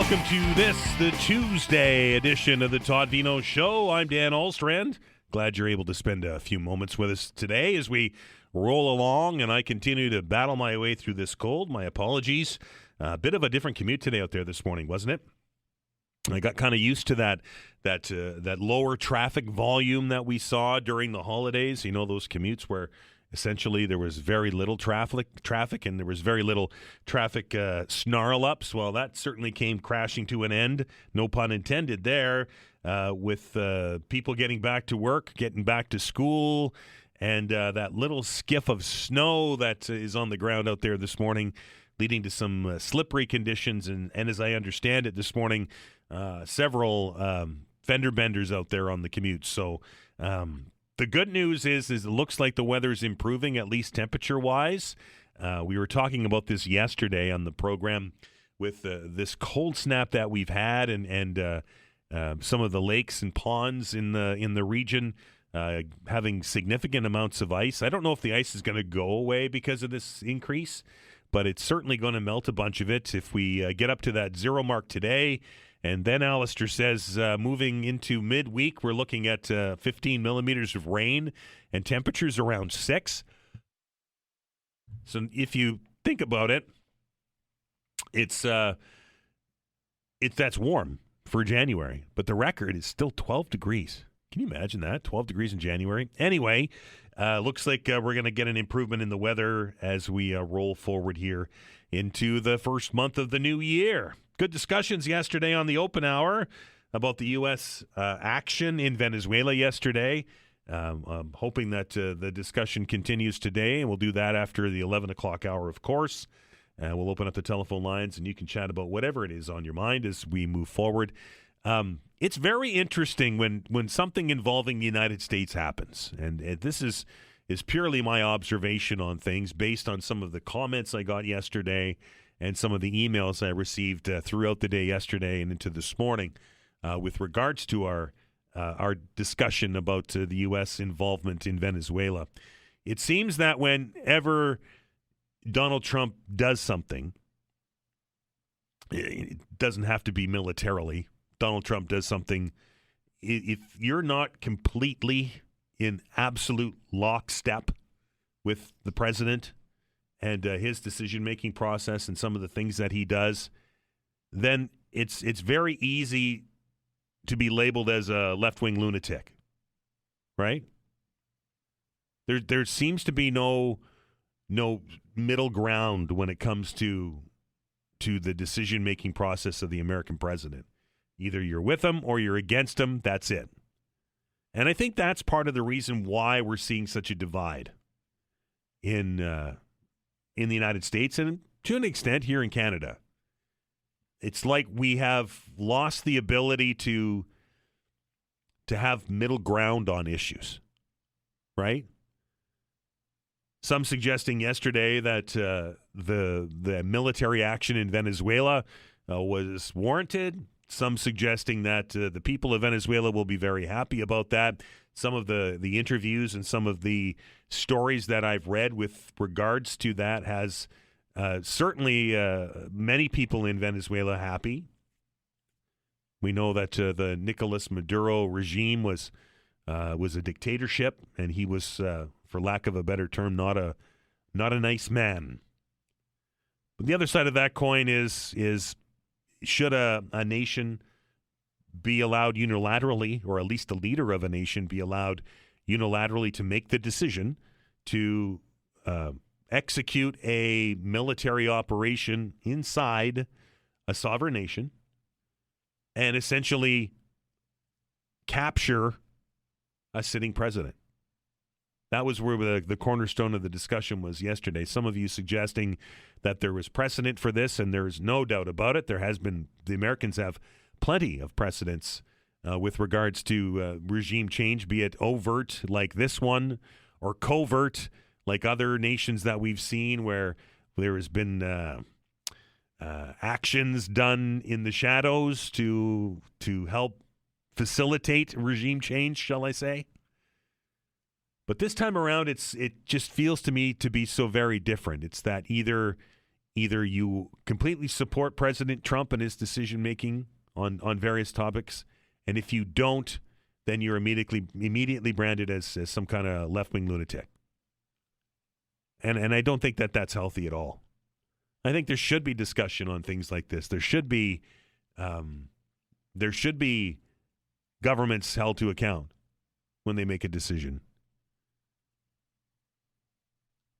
welcome to the Tuesday edition of the Todd Veinotte Show. I'm Dan Alstrand. Glad you're able to spend a few moments with us today as we roll along and I continue to battle my way through this cold. My apologies. A bit of a different commute today out there this morning, wasn't it? I got kind of used to that lower traffic volume that we saw during the holidays. You know, those commutes where essentially there was very little traffic and there was very little traffic snarl-ups. Well, that certainly came crashing to an end, no pun intended there, with people getting back to work, getting back to school, and that little skiff of snow that is on the ground out there this morning, leading to some slippery conditions. And as I understand it this morning, several fender benders out there on the commute. So the good news is it looks like the weather's improving, at least temperature-wise. We were talking about this yesterday on the program with this cold snap that we've had and some of the lakes and ponds in the region having significant amounts of ice. I don't know if the ice is going to go away because of this increase, but it's certainly going to melt a bunch of it if we get up to that zero mark today. And then Alistair says moving into midweek, we're looking at 15 millimeters of rain and temperatures around 6. So if you think about it, that's warm for January, but the record is still 12 degrees. Can you imagine that? 12 degrees in January. Anyway, looks like we're going to get an improvement in the weather as we roll forward here into the first month of the new year. Good discussions yesterday on the open hour about the U.S. action in Venezuela yesterday. I'm hoping that the discussion continues today, and we'll do that after the 11 o'clock hour, of course. We'll open up the telephone lines, and you can chat about whatever it is on your mind as we move forward. It's very interesting when something involving the United States happens, and this is purely my observation on things based on some of the comments I got yesterday and some of the emails I received throughout the day yesterday and into this morning with regards to our discussion about the U.S. involvement in Venezuela. It seems that whenever Donald Trump does something, it doesn't have to be militarily. Donald Trump does something, if you're not completely in absolute lockstep with the president and his decision-making process and some of the things that he does, then it's very easy to be labeled as a left-wing lunatic, right? There seems to be no middle ground when it comes to the decision-making process of the American president. Either you're with him or you're against him. That's it. And I think that's part of the reason why we're seeing such a divide in the United States and to an extent here in Canada. It's like we have lost the ability to have middle ground on issues, right? Some suggesting yesterday that the military action in Venezuela was warranted. Some suggesting that the people of Venezuela will be very happy about that. Some of the interviews and some of the stories that I've read with regards to that has certainly many people in Venezuela happy. We know that the Nicolas Maduro regime was a dictatorship, and he was, for lack of a better term, not a nice man. But the other side of that coin is should a nation be allowed unilaterally, or at least the leader of a nation be allowed unilaterally to make the decision to execute a military operation inside a sovereign nation and essentially capture a sitting president? That was where the cornerstone of the discussion was yesterday. Some of you suggesting that there was precedent for this, and there's no doubt about it. There has been. The Americans have plenty of precedents with regards to regime change, be it overt like this one or covert like other nations that we've seen where there has been actions done in the shadows to help facilitate regime change, shall I say. But this time around, it just feels to me to be so very different. It's that either Either you completely support President Trump and his decision-making on various topics, and if you don't, then you're immediately branded as some kind of left-wing lunatic. And I don't think that's healthy at all. I think there should be discussion on things like this. There should be governments held to account when they make a decision.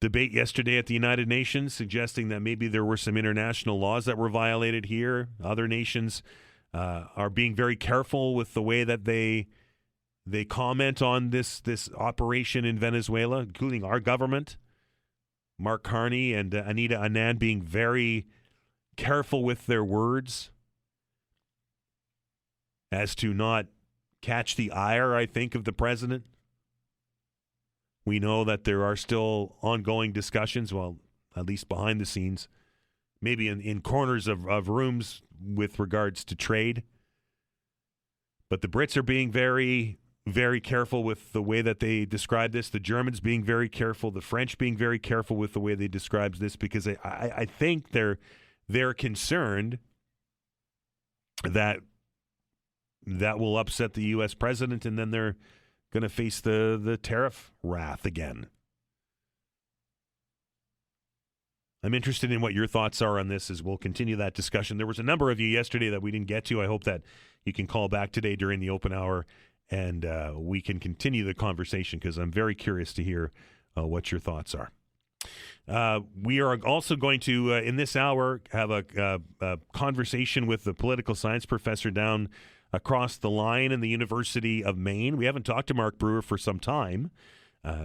Debate yesterday at the United Nations suggesting that maybe there were some international laws that were violated here. Other nations are being very careful with the way that they comment on this operation in Venezuela, including our government. Mark Carney and Anita Anand being very careful with their words as to not catch the ire, I think, of the president. We know that there are still ongoing discussions, well, at least behind the scenes, maybe in corners of rooms with regards to trade. But the Brits are being very, very careful with the way that they describe this. The Germans being very careful. The French being very careful with the way they describe this, because I think they're concerned that will upset the U.S. president, and then they're going to face the tariff wrath again. I'm interested in what your thoughts are on this as we'll continue that discussion. There was a number of you yesterday that we didn't get to. I hope that you can call back today during the open hour and we can continue the conversation, because I'm very curious to hear what your thoughts are. We are also going to, in this hour, have a conversation with the political science professor down across the line in the University of Maine. We haven't talked to Mark Brewer for some time,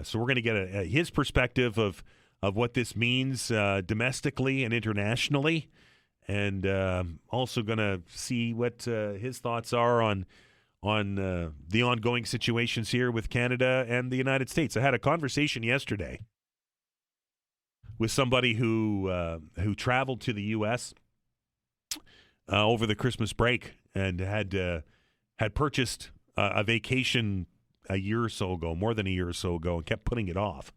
so we're going to get his perspective of what this means domestically and internationally, and also going to see what his thoughts are on the ongoing situations here with Canada and the United States. I had a conversation yesterday with somebody who traveled to the U.S. Over the Christmas break and had purchased a vacation a year or so ago, more than a year or so ago, and kept putting it off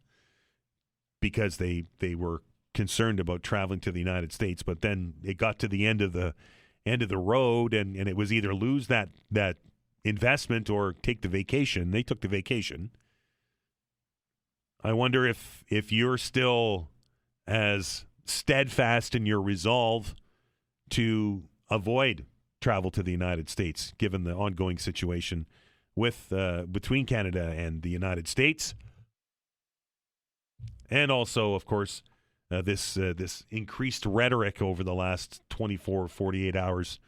because they were concerned about traveling to the United States. But then it got to the end of the road, and it was either lose that investment or take the vacation. They took the vacation. I wonder if you're still as steadfast in your resolve to avoid travel to the United States, given the ongoing situation with between Canada and the United States, and also, of course, this increased rhetoric over the last 24, 48 hours.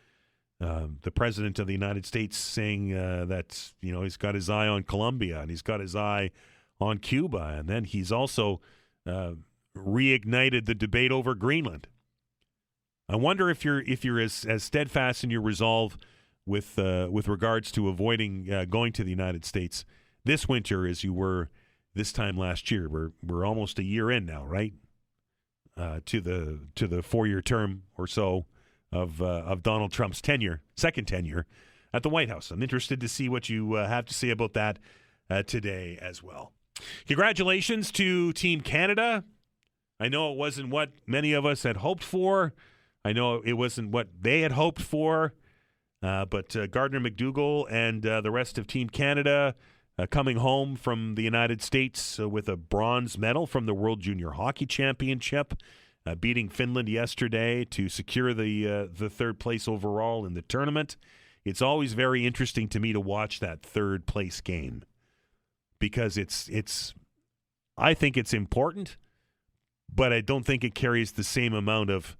The president of the United States saying that he's got his eye on Colombia and he's got his eye on Cuba, and then he's also reignited the debate over Greenland. I wonder if you're as steadfast in your resolve with regards to avoiding going to the United States this winter as you were this time last year. We're almost a year in now, right? To the 4-year term or so of Donald Trump's second tenure at the White House. I'm interested to see what you have to say about that today as well. Congratulations to Team Canada. I know it wasn't what many of us had hoped for. I know it wasn't what they had hoped for, but Gardner McDougall and the rest of Team Canada coming home from the United States with a bronze medal from the World Junior Hockey Championship, beating Finland yesterday to secure the third place overall in the tournament. It's always very interesting to me to watch that third place game because I think it's important, but I don't think it carries the same amount of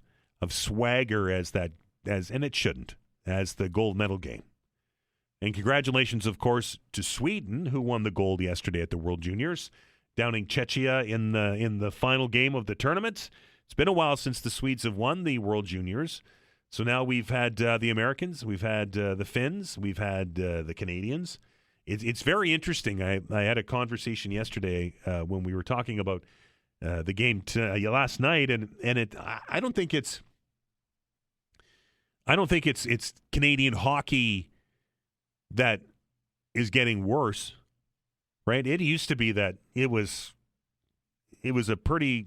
swagger as it shouldn't, as the gold medal game. And congratulations, of course, to Sweden, who won the gold yesterday at the World Juniors, downing Czechia in the final game of the tournament. It's been a while since the Swedes have won the World Juniors. So now we've had the Americans, we've had the Finns, we've had the Canadians. It's very interesting. I had a conversation yesterday when we were talking about the game last night, and I don't think it's Canadian hockey that is getting worse, right? It used to be that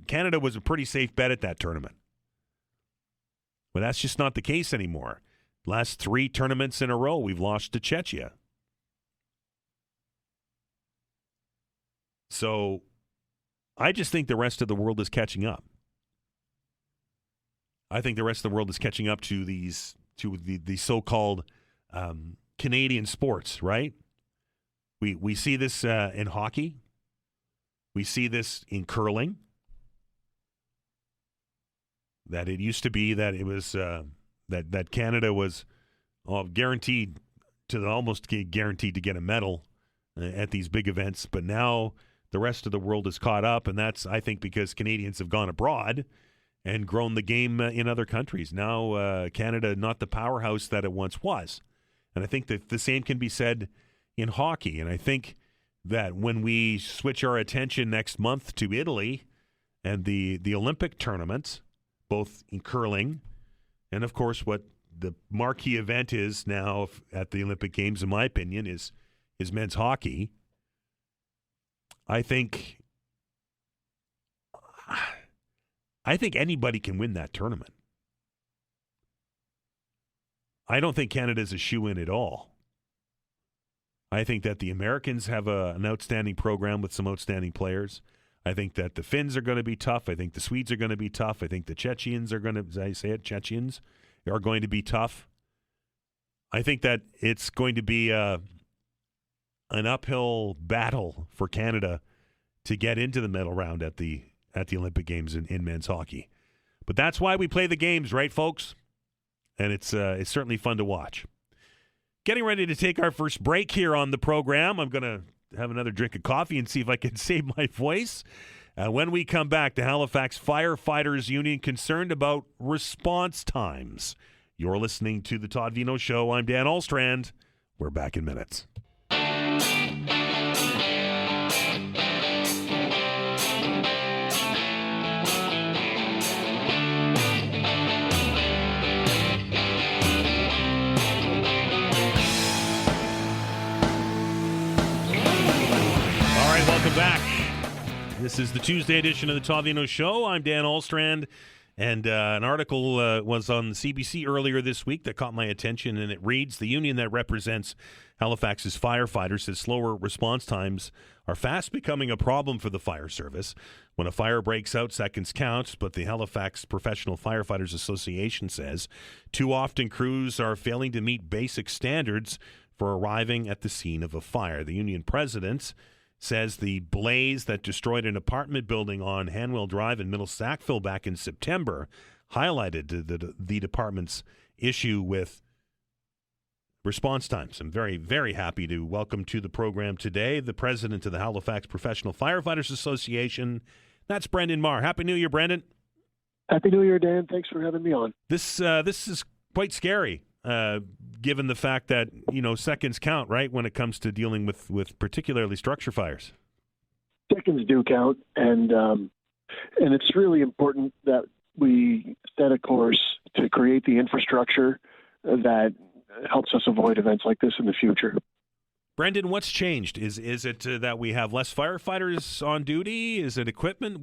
Canada was a pretty safe bet at that tournament. But that's just not the case anymore. Last 3 tournaments in a row, we've lost to Czechia. So I just think the rest of the world is catching up. I think the rest of the world is catching up to the so-called Canadian sports, right? We see this in hockey. We see this in curling. That it used to be that it was that Canada was almost guaranteed to get a medal at these big events, but now the rest of the world is caught up, and that's, I think, because Canadians have gone abroad and grown the game in other countries. Now Canada, not the powerhouse that it once was. And I think that the same can be said in hockey. And I think that when we switch our attention next month to Italy and the Olympic tournaments, both in curling and, of course, what the marquee event is now at the Olympic Games, in my opinion, is men's hockey. I think anybody can win that tournament. I don't think Canada's a shoo-in at all. I think that the Americans have an outstanding program with some outstanding players. I think that the Finns are going to be tough. I think the Swedes are going to be tough. I think the Chechians are going to, as I say it, Chechians are going to be tough. I think that it's going to be an uphill battle for Canada to get into the medal round at the Olympic Games in men's hockey. But that's why we play the games, right, folks? And it's certainly fun to watch. Getting ready to take our first break here on the program. I'm going to have another drink of coffee and see if I can save my voice. When we come back, the Halifax Firefighters Union concerned about response times. You're listening to the Todd Veinotte Show. I'm Dan Alstrand. We're back in minutes. Welcome back. This is the Tuesday edition of the Todd Veinotte Show. I'm Dan Alstrand, and an article was on CBC earlier this week that caught my attention, and it reads, the union that represents Halifax's firefighters says slower response times are fast becoming a problem for the fire service. When a fire breaks out, seconds count, but the Halifax Professional Firefighters Association says too often crews are failing to meet basic standards for arriving at the scene of a fire. The union president says the blaze that destroyed an apartment building on Hanwell Drive in Middle Sackville back in September highlighted the department's issue with response times. I'm very, very happy to welcome to the program today the president of the Halifax Professional Firefighters Association. That's Brendan Marr. Happy New Year, Brendan. Happy New Year, Dan. Thanks for having me on. This is quite scary. Given the fact that, seconds count, right, when it comes to dealing with particularly structure fires. Seconds do count, and it's really important that we set a course to create the infrastructure that helps us avoid events like this in the future. Brendan, what's changed? Is it that we have less firefighters on duty? Is it equipment?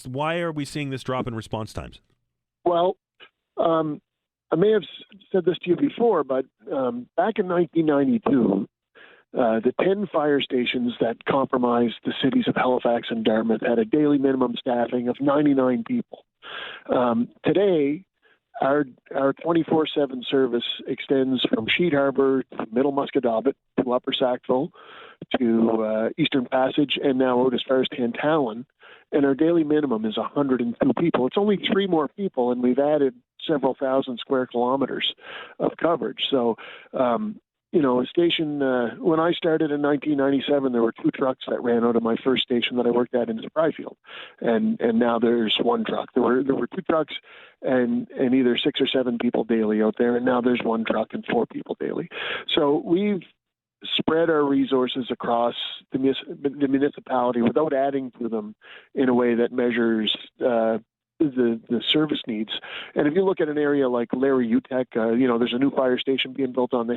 Why are we seeing this drop in response times? Well, I may have said this to you before, but back in 1992, the 10 fire stations that comprised the cities of Halifax and Dartmouth had a daily minimum staffing of 99 people. Today, our 24/7 service extends from Sheet Harbor to Middle Musquodoboit to Upper Sackville to Eastern Passage and now out as far as Tantallon. And our daily minimum is 102 people. It's only 3 more people, and we've added several thousand square kilometers of coverage. So, a station, when I started in 1997, there were 2 trucks that ran out of my first station that I worked at in Spryfield. And now there's 1 truck. There were 2 trucks and either 6 or 7 people daily out there, and now there's 1 truck and 4 people daily. So we've spread our resources across the municipality without adding to them in a way that measures the service needs. And if you look at an area like Larry Utech, there's a new fire station being built on the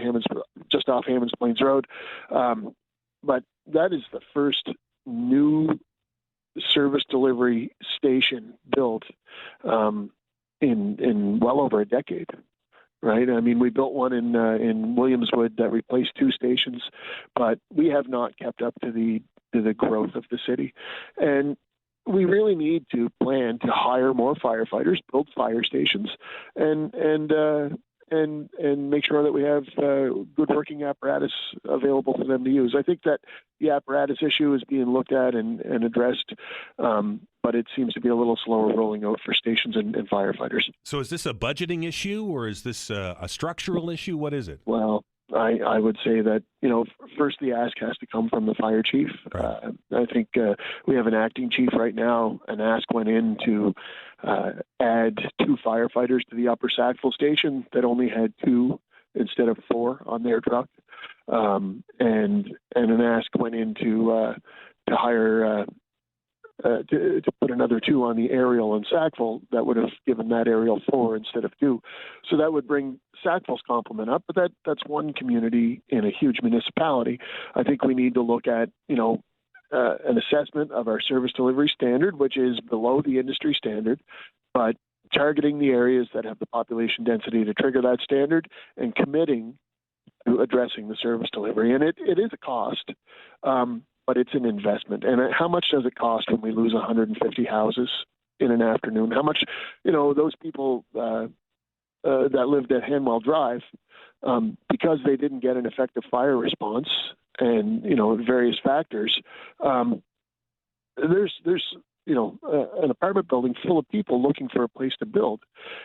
just off Hammonds Plains Road. But that is the first new service delivery station built in well over a decade. Right. I mean, we built one in Williamswood that replaced 2 stations, but we have not kept up to the growth of the city. And we really need to plan to hire more firefighters, build fire stations, and make sure that we have good working apparatus available for them to use. I think that the apparatus issue is being looked at and addressed, but it seems to be a little slower rolling out for stations and firefighters. So is this a budgeting issue, or is this a structural issue? What is it? Well, I would say that, first the ask has to come from the fire chief. Right. I think we have an acting chief right now. An ask went in to add 2 firefighters to the Upper Sackville station that only had 2 instead of 4 on their truck. And an ask went in to hire to put another 2 on the aerial in Sackville. That would have given that aerial 4 instead of 2. So that would bring Sackville's complement up, but that's one community in a huge municipality. I think we need to look at, an assessment of our service delivery standard, which is below the industry standard, but targeting the areas that have the population density to trigger that standard and committing to addressing the service delivery. And it is a cost. But it's an investment. And how much does it cost when we lose 150 houses in an afternoon? How much, those people that lived at Hanwell Drive, because they didn't get an effective fire response and, various factors, there's an apartment building full of people looking for a place to build.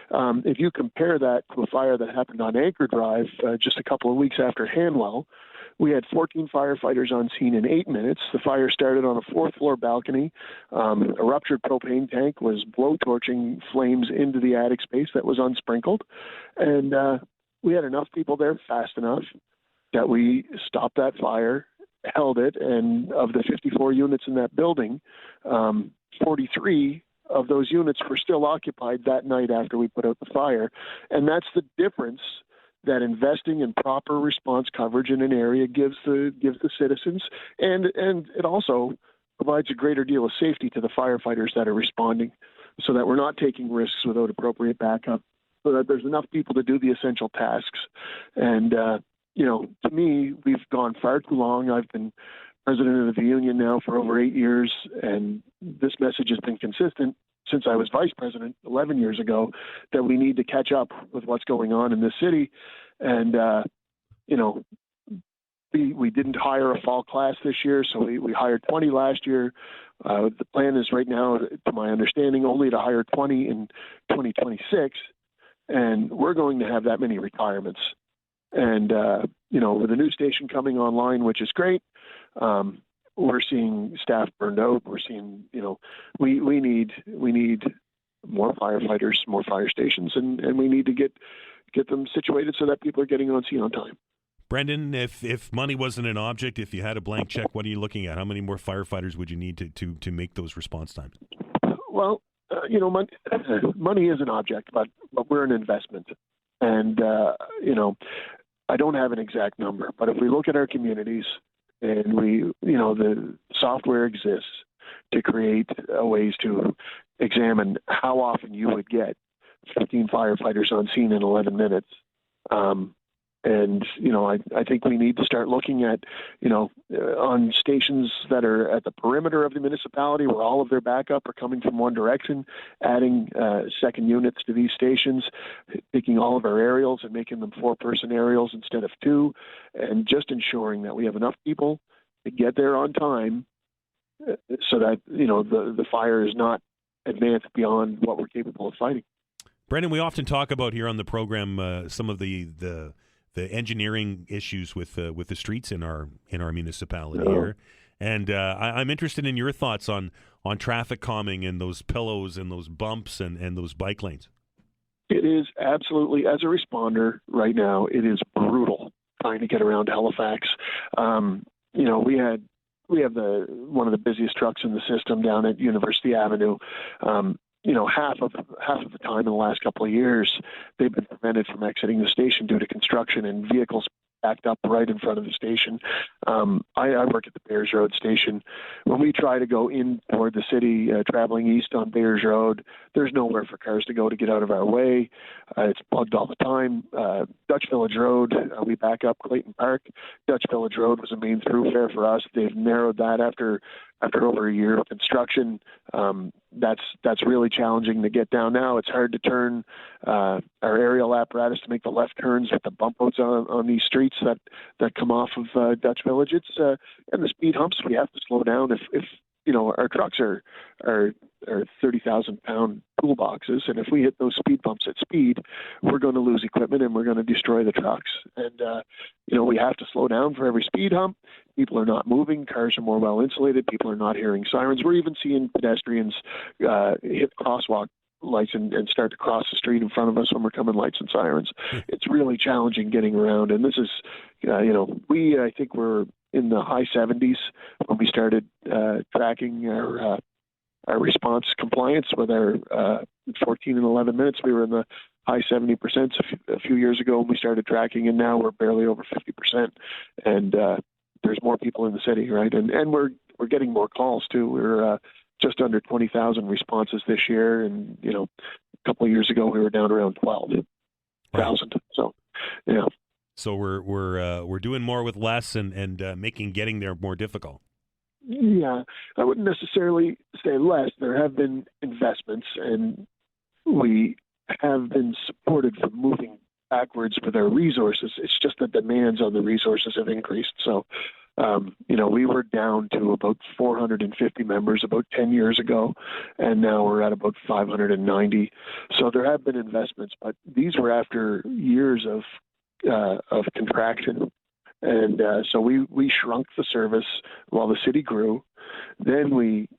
If you compare that to a fire that happened on Anchor Drive just a couple of weeks after Hanwell, we had 14 firefighters on scene in 8 minutes. The fire started on a 4th-floor balcony. A ruptured propane tank was blowtorching flames into the attic space that was unsprinkled. And we had enough people there fast enough that we stopped that fire, held it, and of the 54 units in that building, 43 of those units were still occupied that night after we put out the fire. And that's the difference that investing in proper response coverage in an area gives the citizens, and it also provides a greater deal of safety to the firefighters that are responding, so that we're not taking risks without appropriate backup, so that there's enough people to do the essential tasks. And to me, we've gone far too long. I've been president of the union now for over 8 years, and this message has been consistent since I was vice president 11 years ago, that we need to catch up with what's going on in this city. And, we didn't hire a fall class this year, so we hired 20 last year. The plan is right now, to my understanding, only to hire 20 in 2026, and we're going to have that many retirements. And, with a new station coming online, which is great, we're seeing staff burned out. We're seeing, we need more firefighters, more fire stations, and we need to get them situated so that people are getting on scene on time. Brendan, if money wasn't an object, if you had a blank check, what are you looking at? How many more firefighters would you need to make those response times? Well, money is an object, but we're an investment. And, I don't have an exact number, but if we look at our communities, and the software exists to create ways to examine how often you would get 15 firefighters on scene in 11 minutes. I think we need to start looking at, on stations that are at the perimeter of the municipality where all of their backup are coming from one direction, adding second units to these stations, taking all of our aerials and making them 4-person aerials instead of 2, and just ensuring that we have enough people to get there on time so that, the fire is not advanced beyond what we're capable of fighting. Brendan, we often talk about here on the program some of the engineering issues with the streets in our municipality here, and I'm interested in your thoughts on traffic calming and those pillows and those bumps and those bike lanes. It is absolutely, as a responder right now, it is brutal trying to get around Halifax. We have one of the busiest trucks in the system down at University Avenue. Half of the time in the last couple of years, they've been prevented from exiting the station due to construction and vehicles backed up right in front of the station. I work at the Bayers Road station. When we try to go in toward the city, traveling east on Bayers Road, there's nowhere for cars to go to get out of our way. It's plugged all the time. Dutch Village Road, we back up Clayton Park. Dutch Village Road was a main thoroughfare for us. They've narrowed that after over a year of construction. That's really challenging to get down now. It's hard to turn our aerial apparatus to make the left turns with the bump outs on these streets that come off of Dutch Village. It's and the speed humps, we have to slow down if our trucks are 30,000-pound toolboxes, and if we hit those speed bumps at speed, we're going to lose equipment and we're going to destroy the trucks. And we have to slow down for every speed hump. People are not moving. Cars are more well insulated. People are not hearing sirens. We're even seeing pedestrians hit crosswalk lights and start to cross the street in front of us when we're coming lights and sirens. It's really challenging getting around. And this is, I think we're in the high 70s when we started tracking our response compliance with our 14 and 11 minutes. We were in the high 70% a few years ago when we started tracking, and now we're barely over 50%. And there's more people in the city, right? And we're getting more calls too. We're just under 20,000 responses this year, and a couple of years ago we were down around 12,000. Right. So, yeah. So we're doing more with less and making getting there more difficult. Yeah, I wouldn't necessarily say less. There have been investments, and we have been supported from moving backwards with our resources. It's just the demands on the resources have increased. So, we were down to about 450 members about 10 years ago, and now we're at about 590. So there have been investments, but these were after years of contraction. And so we shrunk the service while the city grew. Then we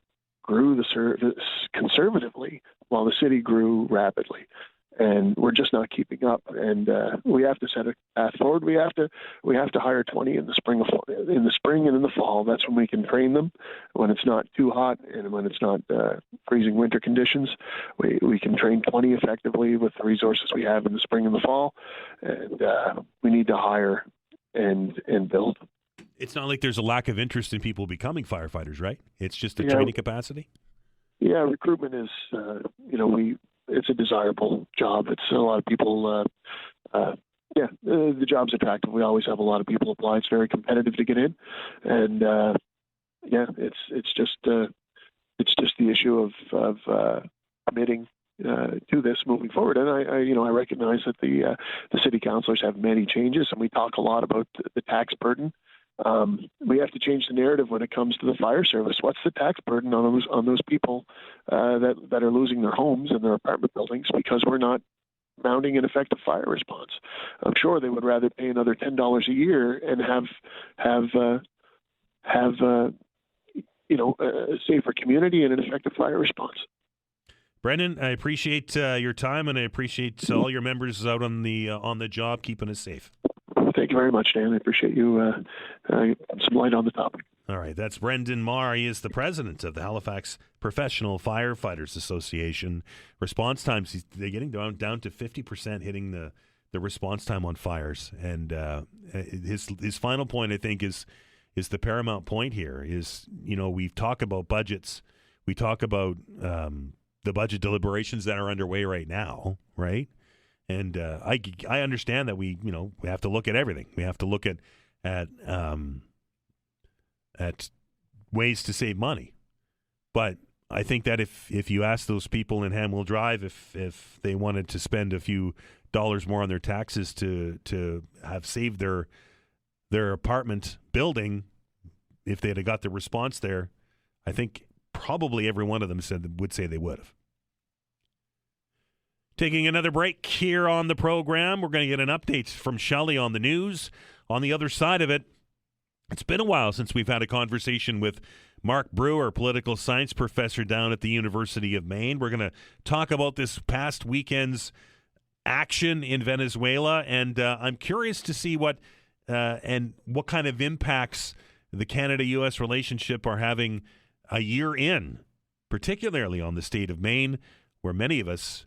grew the service conservatively while the city grew rapidly. And we're just not keeping up. And we have to set a path forward. We have to hire 20 in the spring and in the fall. That's when we can train them. When it's not too hot and when it's not freezing winter conditions, we can train 20 effectively with the resources we have in the spring and the fall. And we need to hire and build. It's not like there's a lack of interest in people becoming firefighters, right? It's just a training capacity. Yeah, recruitment is, it's a desirable job. It's a lot of people. The job's attractive. We always have a lot of people apply. It's very competitive to get in, and it's just the issue of committing to this moving forward. And I recognize that the city councilors have many changes, and we talk a lot about the tax burden. We have to change the narrative when it comes to the fire service. What's the tax burden on those people that are losing their homes and their apartment buildings because we're not mounting an effective fire response? I'm sure they would rather pay another $10 a year and have a safer community and an effective fire response. Brendan, I appreciate your time, and I appreciate all your members out on the job keeping us safe. Thank you very much, Dan. I appreciate you some light on the topic. All right, that's Brendan Marr. He is the president of the Halifax Professional Fire Fighters Association. Response times, they're getting down to 50% hitting the response time on fires. And his final point, I think, is the paramount point here is, we talk about budgets. We talk about the budget deliberations that are underway right now, right? And I understand that we have to look at everything. We have to look at ways to save money. But I think that if you ask those people in Hamwell Drive if they wanted to spend a few dollars more on their taxes to have saved their apartment building, if they'd have got the response there, I think probably every one of them would say they would have. Taking another break here on the program. We're going to get an update from Shelley on the news. On the other side of it, it's been a while since we've had a conversation with Mark Brewer, political science professor down at the University of Maine. We're going to talk about this past weekend's action in Venezuela, and I'm curious to see what kind of impacts the Canada-U.S. relationship are having a year in, particularly on the state of Maine, where many of us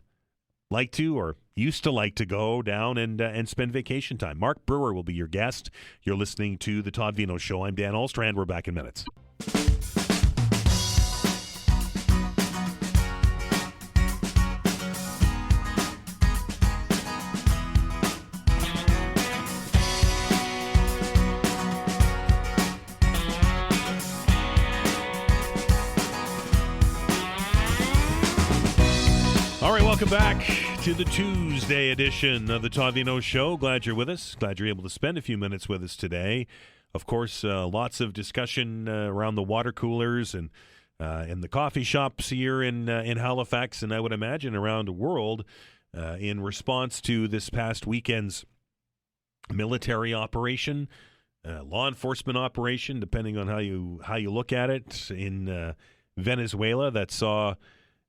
like to, or used to like to go down and spend vacation time. Mark Brewer will be your guest. You're listening to The Todd Veinotte Show. I'm Dan Alstrand. We're back in minutes. All right, welcome back to the Tuesday edition of the Todd Veinotte Show. Glad you're with us. Glad you're able to spend a few minutes with us today. Of course, lots of discussion around the water coolers and in the coffee shops here in Halifax, and I would imagine around the world in response to this past weekend's military operation, law enforcement operation, depending on how you look at it, in Venezuela that saw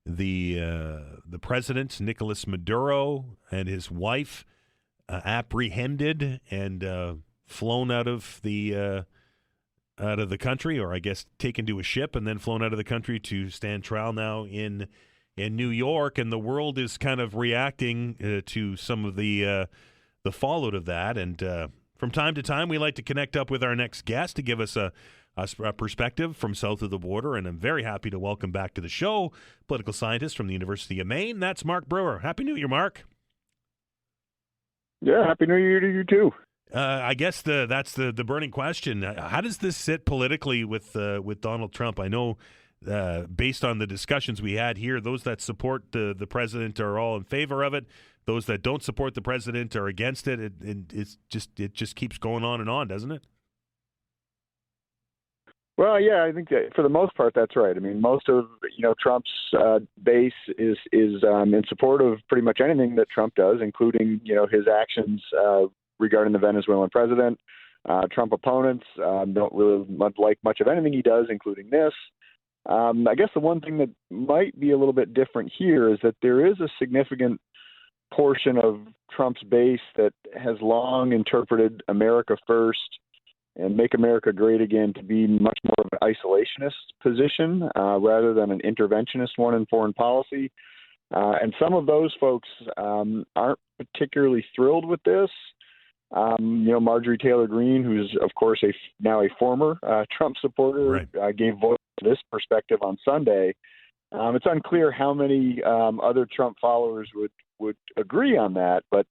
the president, Nicolas Maduro, and his wife apprehended and flown out of the country, or I guess taken to a ship and then flown out of the country to stand trial now in New York. And the world is kind of reacting to some of the fallout of that. And from time to time, we like to connect up with our next guest to give us a perspective from south of the border, and I'm very happy to welcome back to the show political scientist from the University of Maine. That's Mark Brewer. Happy New Year, Mark. Yeah, Happy New Year to you too. I guess that's the burning question. How does this sit politically with Donald Trump? I know based on the discussions we had here, those that support the president are all in favor of it. Those that don't support the president are against it. It just keeps going on and on, doesn't it? Well, yeah, I think that for the most part that's right. I mean, most of Trump's base is in support of pretty much anything that Trump does, including his actions regarding the Venezuelan president. Trump opponents don't really like much of anything he does, including this. I guess the one thing that might be a little bit different here is that there is a significant portion of Trump's base that has long interpreted America first and make America great again to be much more of an isolationist position rather than an interventionist one in foreign policy. And some of those folks aren't particularly thrilled with this. Marjorie Taylor Greene, who's, of course, now a former Trump supporter, right, gave voice to this perspective on Sunday. It's unclear how many other Trump followers would agree on that, but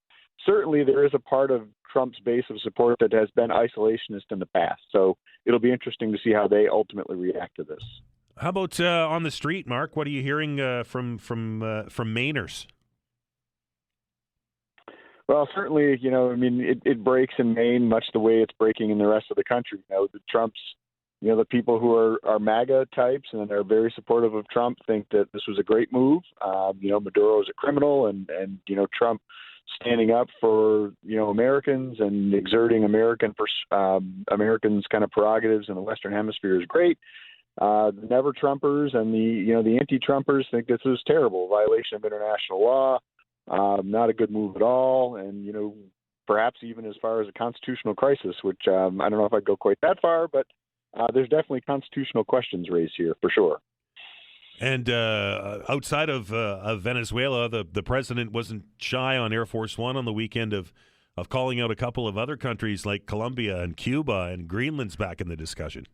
certainly there is a part of Trump's base of support that has been isolationist in the past. So it'll be interesting to see how they ultimately react to this. How about on the street, Mark? What are you hearing from Mainers? Well, certainly, it breaks in Maine much the way it's breaking in the rest of the country. The Trumps, the people who are MAGA types and are very supportive of Trump think that this was a great move. Maduro is a criminal, and Trump standing up for Americans and exerting Americans kind of prerogatives in the Western Hemisphere is great. The Never Trumpers and the anti-Trumpers think this is terrible, violation of international law, not a good move at all, and perhaps even as far as a constitutional crisis, which I don't know if I'd go quite that far, but there's definitely constitutional questions raised here for sure. And outside of Venezuela, the president wasn't shy on Air Force One on the weekend of calling out a couple of other countries like Colombia and Cuba, and Greenland's back in the discussion.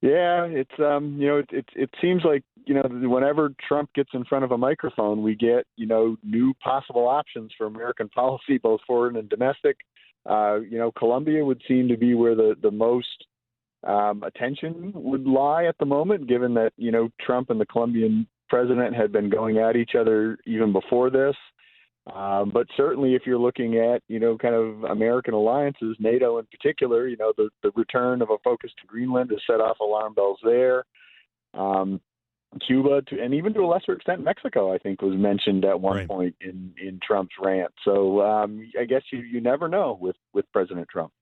Yeah, it's it seems like whenever Trump gets in front of a microphone, we get new possible options for American policy, both foreign and domestic. Colombia would seem to be where the most attention would lie at the moment, given that Trump and the Colombian president had been going at each other even before this. But certainly, if you're looking at kind of American alliances, NATO in particular, the return of a focus to Greenland has set off alarm bells there. Cuba, and even to a lesser extent, Mexico, I think, was mentioned at one point in Trump's rant. So I guess you never know with President Trump.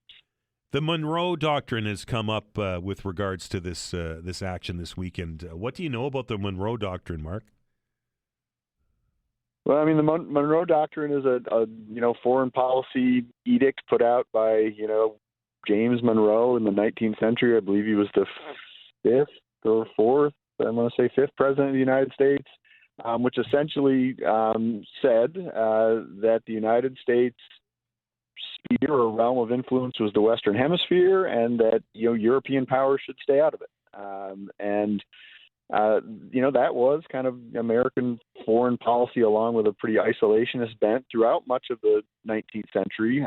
The Monroe Doctrine has come up with regards to this action this weekend. What do you know about the Monroe Doctrine, Mark? Well, I mean, the Monroe Doctrine is a foreign policy edict put out by James Monroe in the 19th century. I believe he was the fifth or fourth, I want to say fifth president of the United States. which essentially said that the United States sphere or realm of influence was the Western Hemisphere, and that European powers should stay out of it. That was kind of American foreign policy, along with a pretty isolationist bent throughout much of the 19th century.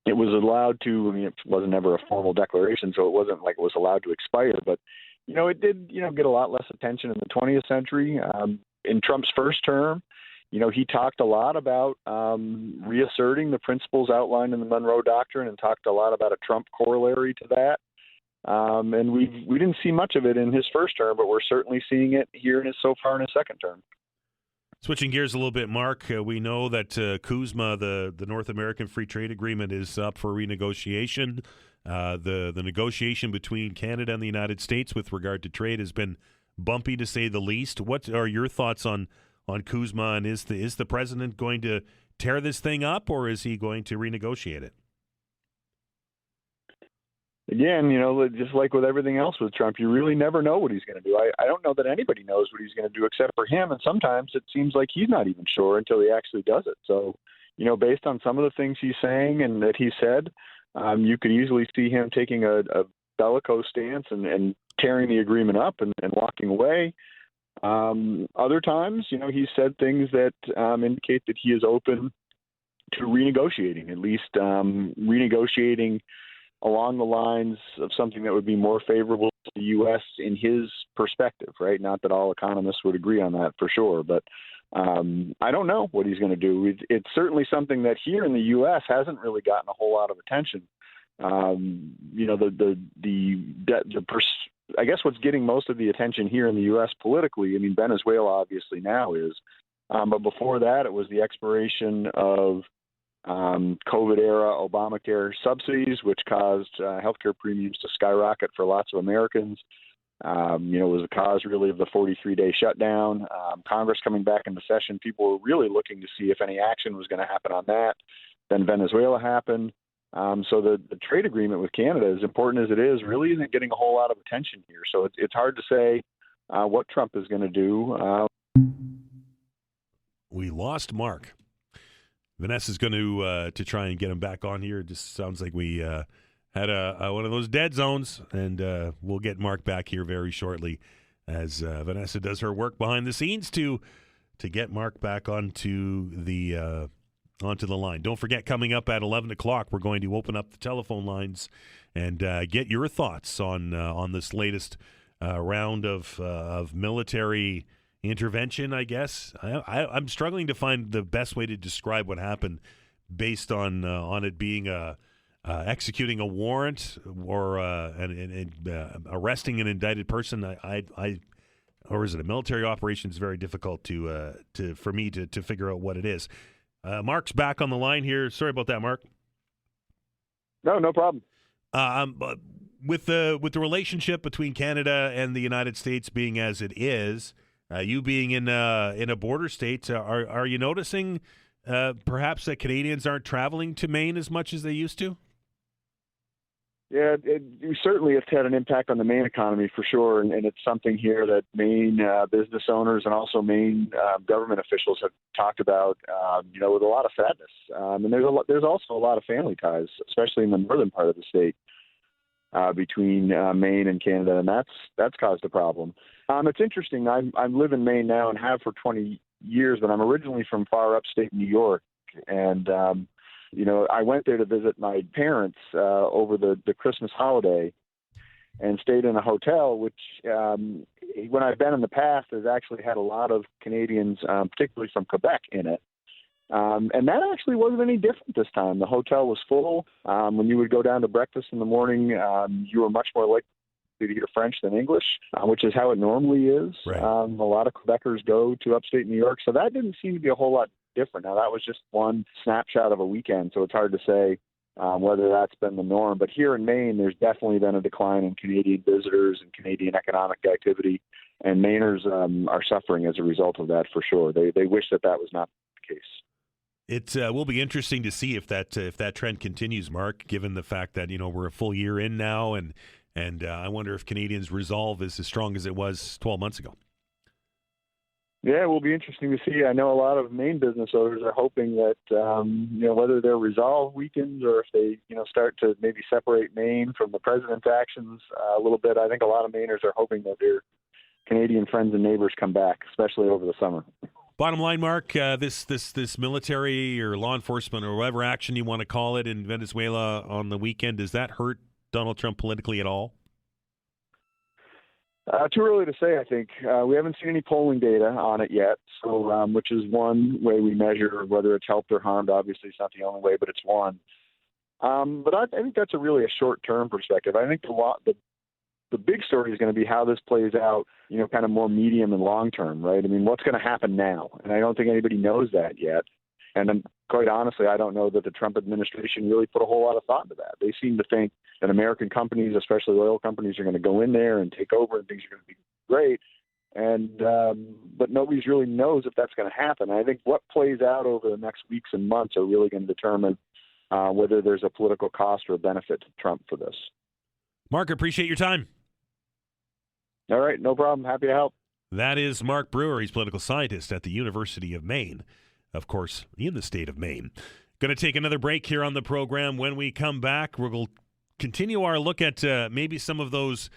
It was allowed to, it wasn't ever a formal declaration, so it wasn't like it was allowed to expire, but, it did, get a lot less attention in the 20th century. In Trump's first term, he talked a lot about reasserting the principles outlined in the Monroe Doctrine, and talked a lot about a Trump corollary to that. And we didn't see much of it in his first term, but we're certainly seeing it here so far in his second term. Switching gears a little bit, Mark, we know that CUSMA, the North American Free Trade Agreement, is up for renegotiation. The negotiation between Canada and the United States with regard to trade has been bumpy, to say the least. What are your thoughts on CUSMA, and is the president going to tear this thing up, or is he going to renegotiate it? Again, just like with everything else with Trump, you really never know what he's going to do. I don't know that anybody knows what he's going to do except for him, and sometimes it seems like he's not even sure until he actually does it. So, based on some of the things he's saying and that he said, you could easily see him taking a bellicose stance and tearing the agreement up and walking away. Other times, he's said things that indicate that he is open to renegotiating, at least renegotiating along the lines of something that would be more favorable to the U.S. in his perspective, right? Not that all economists would agree on that for sure, but I don't know what he's going to do. It's certainly something that here in the U.S. hasn't really gotten a whole lot of attention. I guess what's getting most of the attention here in the U.S. politically, Venezuela obviously now is, but before that it was the expiration of COVID-era Obamacare subsidies, which caused healthcare premiums to skyrocket for lots of Americans. It was the cause really of the 43-day shutdown. Congress coming back into session, people were really looking to see if any action was going to happen on that. Then Venezuela happened. So the trade agreement with Canada, as important as it is, really isn't getting a whole lot of attention here. So it's hard to say what Trump is going to do. We lost Mark. Vanessa's going to try and get him back on here. It just sounds like we had one of those dead zones, and we'll get Mark back here very shortly as Vanessa does her work behind the scenes to get Mark back onto the line. Don't forget, coming up at 11 o'clock, we're going to open up the telephone lines and get your thoughts on this latest round of military intervention, I guess. I'm struggling to find the best way to describe what happened based on it being executing a warrant or arresting an indicted person. Or is it a military operation? It's very difficult for me to figure out what it is. Mark's back on the line here. Sorry about that, Mark. No problem. With the relationship between Canada and the United States being as it is, you being in a border state, are you noticing perhaps that Canadians aren't traveling to Maine as much as they used to? Yeah, it certainly has had an impact on the Maine economy for sure, and it's something here that Maine business owners and also Maine government officials have talked about, with a lot of sadness. And there's also a lot of family ties, especially in the northern part of the state, between Maine and Canada, and that's caused a problem. It's interesting. I live in Maine now and have for 20 years, but I'm originally from far upstate New York, and I went there to visit my parents over the Christmas holiday and stayed in a hotel, which when I've been in the past has actually had a lot of Canadians, particularly from Quebec, in it. And that actually wasn't any different this time. The hotel was full. When you would go down to breakfast in the morning, you were much more likely to hear French than English, which is how it normally is. Right. A lot of Quebecers go to upstate New York, so that didn't seem to be a whole lot different. Now, that was just one snapshot of a weekend, so it's hard to say whether that's been the norm. But here in Maine, there's definitely been a decline in Canadian visitors and Canadian economic activity, and Mainers are suffering as a result of that for sure. They wish that was not the case. It will be interesting to see if that trend continues, Mark, given the fact that we're a full year in now, and I wonder if Canadians' resolve is as strong as it was 12 months ago. Yeah, it will be interesting to see. I know a lot of Maine business owners are hoping that, whether their resolve weakens or if they, start to maybe separate Maine from the president's actions a little bit. I think a lot of Mainers are hoping that their Canadian friends and neighbors come back, especially over the summer. Bottom line, Mark, this military or law enforcement or whatever action you want to call it in Venezuela on the weekend, does that hurt Donald Trump politically at all? Too early to say, I think. We haven't seen any polling data on it yet, so which is one way we measure whether it's helped or harmed. Obviously, it's not the only way, but it's one. But I think that's really a short-term perspective. I think the big story is going to be how this plays out, kind of more medium and long-term, right? I mean, what's going to happen now? And I don't think anybody knows that yet. And quite honestly, I don't know that the Trump administration really put a whole lot of thought into that. They seem to think that American companies, especially oil companies, are going to go in there and take over and things are going to be great. And but nobody really knows if that's going to happen. And I think what plays out over the next weeks and months are really going to determine whether there's a political cost or a benefit to Trump for this. Mark, appreciate your time. All right, no problem. Happy to help. That is Mark Brewer. He's political scientist at the University of Maine, of course, in the state of Maine. Going to take another break here on the program. When we come back, we'll continue our look at maybe some of those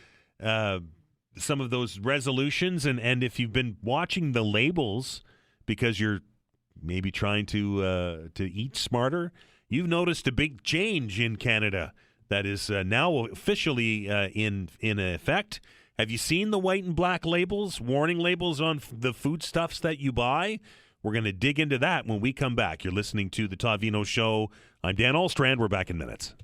resolutions, and if you've been watching the labels because you're maybe trying to eat smarter, you've noticed a big change in Canada that is now officially in effect. Have you seen the white and black labels, warning labels on the foodstuffs that you buy? We're going to dig into that when we come back. You're listening to the Todd Veinotte Show. I'm Dan Alstrand. We're back in minutes.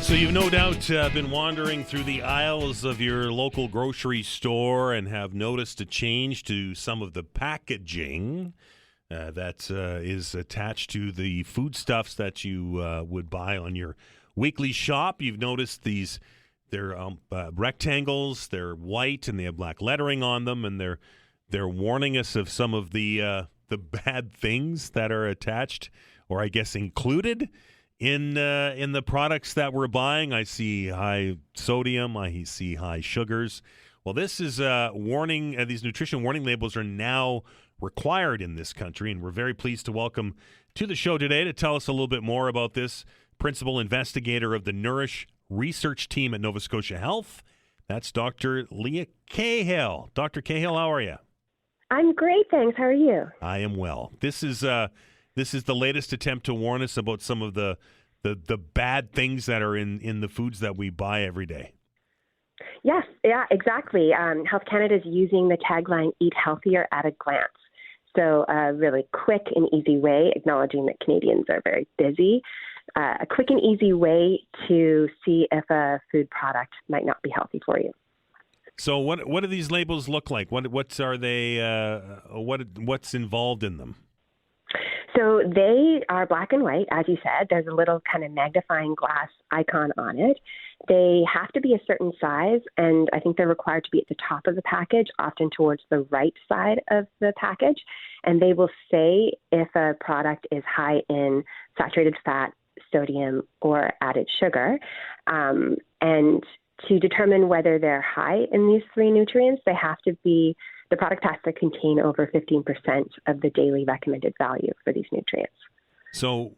So you've no doubt been wandering through the aisles of your local grocery store and have noticed a change to some of the packaging that is attached to the foodstuffs that you would buy on your weekly shop. You've noticed they're rectangles, they're white, and they have black lettering on them, and they're warning us of some of the bad things that are attached, or I guess included in the products that we're buying. I see high sodium. I see high sugars. Well, this is warning. These nutrition warning labels are now required in this country, and we're very pleased to welcome to the show today to tell us a little bit more about this, principal investigator of the Nourish research team at Nova Scotia Health. That's Dr. Leah Cahill. Dr. Cahill, how are you? I'm great, thanks. How are you? I am well. This is the latest attempt to warn us about some of the bad things that are in the foods that we buy every day. Yes, yeah, exactly. Health Canada is using the tagline, Eat Healthier at a Glance. So a really quick and easy way, acknowledging that Canadians are very busy, a quick and easy way to see if a food product might not be healthy for you. So what do these labels look like? What's involved in them? So they are black and white, as you said. There's a little kind of magnifying glass icon on it. They have to be a certain size, and I think they're required to be at the top of the package, often towards the right side of the package. And they will say if a product is high in saturated fat, sodium, or added sugar. And to determine whether they're high in these three nutrients, the product has to contain over 15% of the daily recommended value for these nutrients. So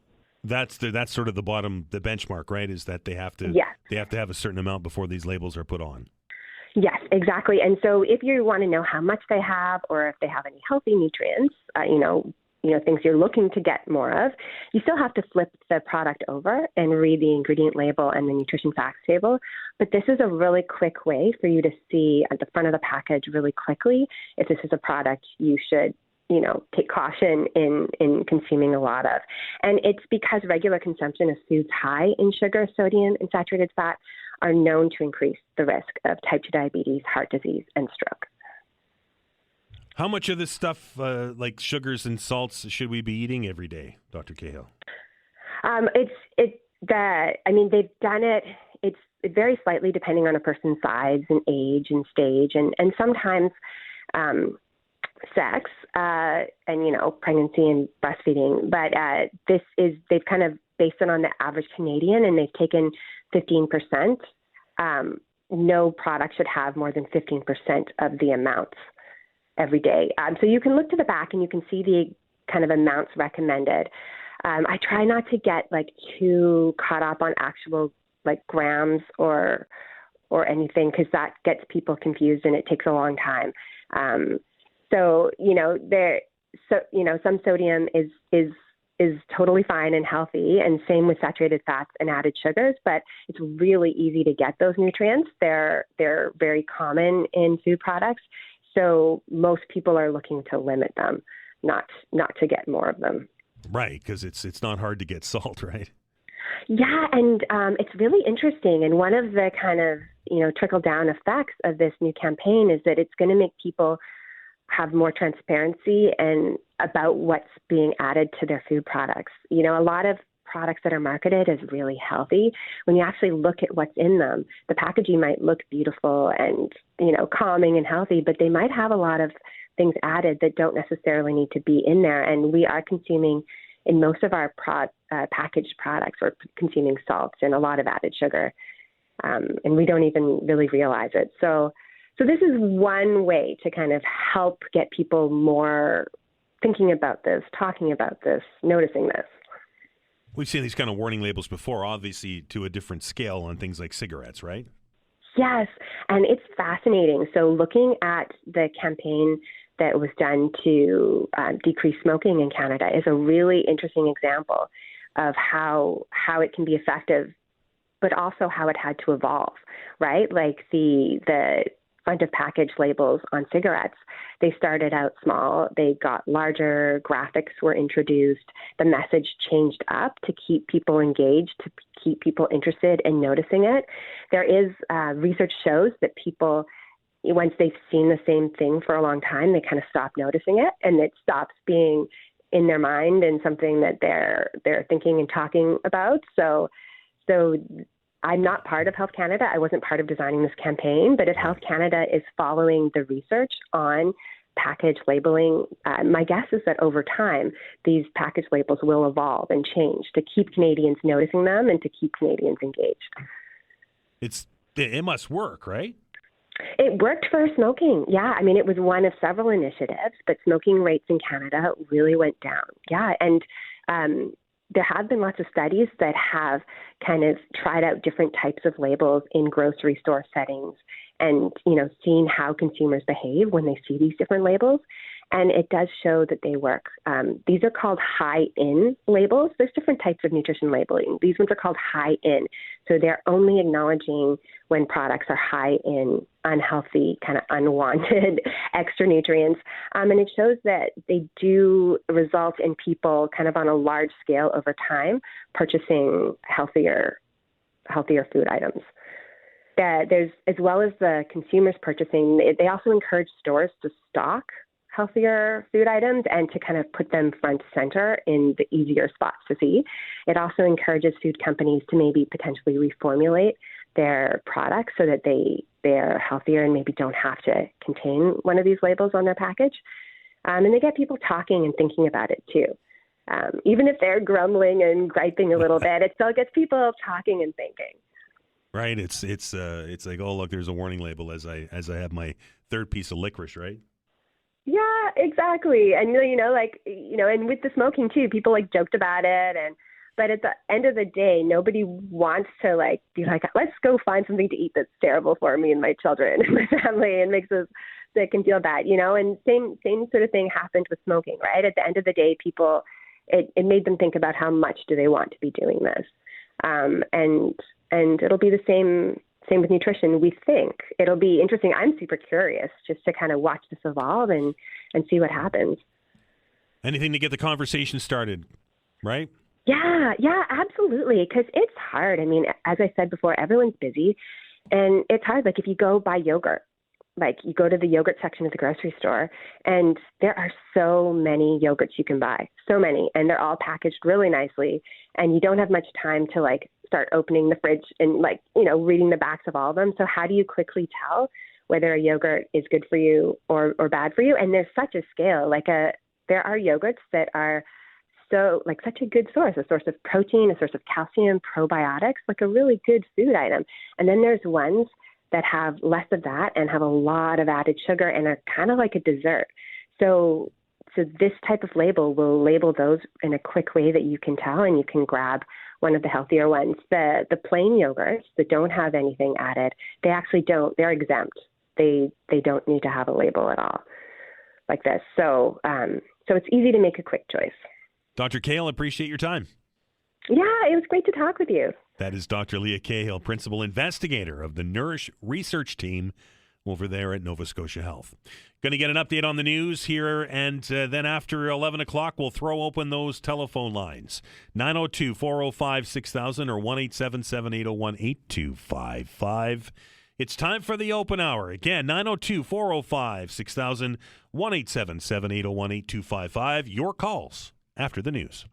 that's sort of the benchmark, right? Is that they have to have a certain amount before these labels are put on. Yes, exactly. And so if you want to know how much they have, or if they have any healthy nutrients, things you're looking to get more of, you still have to flip the product over and read the ingredient label and the nutrition facts table. But this is a really quick way for you to see at the front of the package really quickly if this is a product you should, take caution in consuming a lot of. And it's because regular consumption of foods high in sugar, sodium, and saturated fat are known to increase the risk of type 2 diabetes, heart disease, and stroke. How much of this stuff, like sugars and salts, should we be eating every day, Dr. Cahill? They've done it it varies slightly depending on a person's size and age and stage, and sometimes sex and pregnancy and breastfeeding. But they've kind of based it on the average Canadian, and they've taken 15%. No product should have more than 15% of the amounts every day. So you can look to the back and you can see the kind of amounts recommended. I try not to get like too caught up on actual like grams or anything, because that gets people confused and it takes a long time. Some sodium is totally fine and healthy, and same with saturated fats and added sugars, but it's really easy to get those nutrients. They're very common in food products, so most people are looking to limit them, not to get more of them. Right, because it's not hard to get salt, right? Yeah, and it's really interesting, and one of the kind of trickle-down effects of this new campaign is that it's going to make people have more transparency and about what's being added to their food products. A lot of products that are marketed as really healthy, when you actually look at what's in them, the packaging might look beautiful and, calming and healthy, but they might have a lot of things added that don't necessarily need to be in there. And we are consuming, in most of our packaged products, we're consuming salts and a lot of added sugar, and we don't even really realize it. So this is one way to kind of help get people more thinking about this, talking about this, noticing this. We've seen these kind of warning labels before, obviously to a different scale on things like cigarettes, right? Yes, and it's fascinating. So looking at the campaign that was done to decrease smoking in Canada is a really interesting example of how it can be effective, but also how it had to evolve, right? Like the front of package labels on cigarettes, they started out small, they got larger, graphics were introduced, the message changed up to keep people engaged, to keep people interested in noticing it. There is research shows that people, once they've seen the same thing for a long time, they kind of stop noticing it, and it stops being in their mind and something that they're thinking and talking about. So I'm not part of Health Canada. I wasn't part of designing this campaign, but if Health Canada is following the research on package labeling, my guess is that over time, these package labels will evolve and change to keep Canadians noticing them and to keep Canadians engaged. It must work, right? It worked for smoking. Yeah. I mean, it was one of several initiatives, but smoking rates in Canada really went down. Yeah. And there have been lots of studies that have kind of tried out different types of labels in grocery store settings and, seen how consumers behave when they see these different labels. And it does show that they work. These are called high-in labels. There's different types of nutrition labeling. These ones are called high-in. So they're only acknowledging when products are high in unhealthy, kind of unwanted extra nutrients. And it shows that they do result in people kind of on a large scale over time purchasing healthier food items. There's, as well as the consumers purchasing, they also encourage stores to stock healthier food items and to kind of put them front center in the easier spots to see. It also encourages food companies to maybe potentially reformulate their products so that they're healthier and maybe don't have to contain one of these labels on their package. And they get people talking and thinking about it too. Even if they're grumbling and griping a little bit, it still gets people talking and thinking. Right. It's like, oh, look, there's a warning label as I have my third piece of licorice, right? Yeah, exactly. And, and with the smoking too, people joked about it. But at the end of the day, nobody wants to be like, let's go find something to eat that's terrible for me and my children and my family and makes us sick and feel bad, and same sort of thing happened with smoking, right? At the end of the day, people, it made them think about how much do they want to be doing this. And it'll be the same with nutrition, we think. It'll be interesting. I'm super curious just to kind of watch this evolve and see what happens. Anything to get the conversation started, right? Yeah, absolutely. Because it's hard. I mean, as I said before, everyone's busy. And it's hard. If you go buy yogurt, you go to the yogurt section at the grocery store, and there are so many yogurts you can buy, so many, and they're all packaged really nicely, and you don't have much time to start opening the fridge and reading the backs of all of them. So how do you quickly tell whether a yogurt is good for you or bad for you? And there's such a scale. There are yogurts that are such a good source, a source of protein, a source of calcium, probiotics, like a really good food item. And then there's ones that have less of that and have a lot of added sugar and are kind of like a dessert. So this type of label will label those in a quick way that you can tell, and you can grab one of the healthier ones. The plain yogurts that don't have anything added, they actually don't. They're exempt. They don't need to have a label at all, like this. So it's easy to make a quick choice. Dr. Cahill, appreciate your time. Yeah, it was great to talk with you. That is Dr. Leah Cahill, principal investigator of the Nourish research team over there at Nova Scotia Health. Going to get an update on the news here, and then after 11 o'clock, we'll throw open those telephone lines. 902-405-6000 or 1-877-801-8255. It's time for the open hour. Again, 902-405-6000, 1-877-801-8255. Your calls after the news.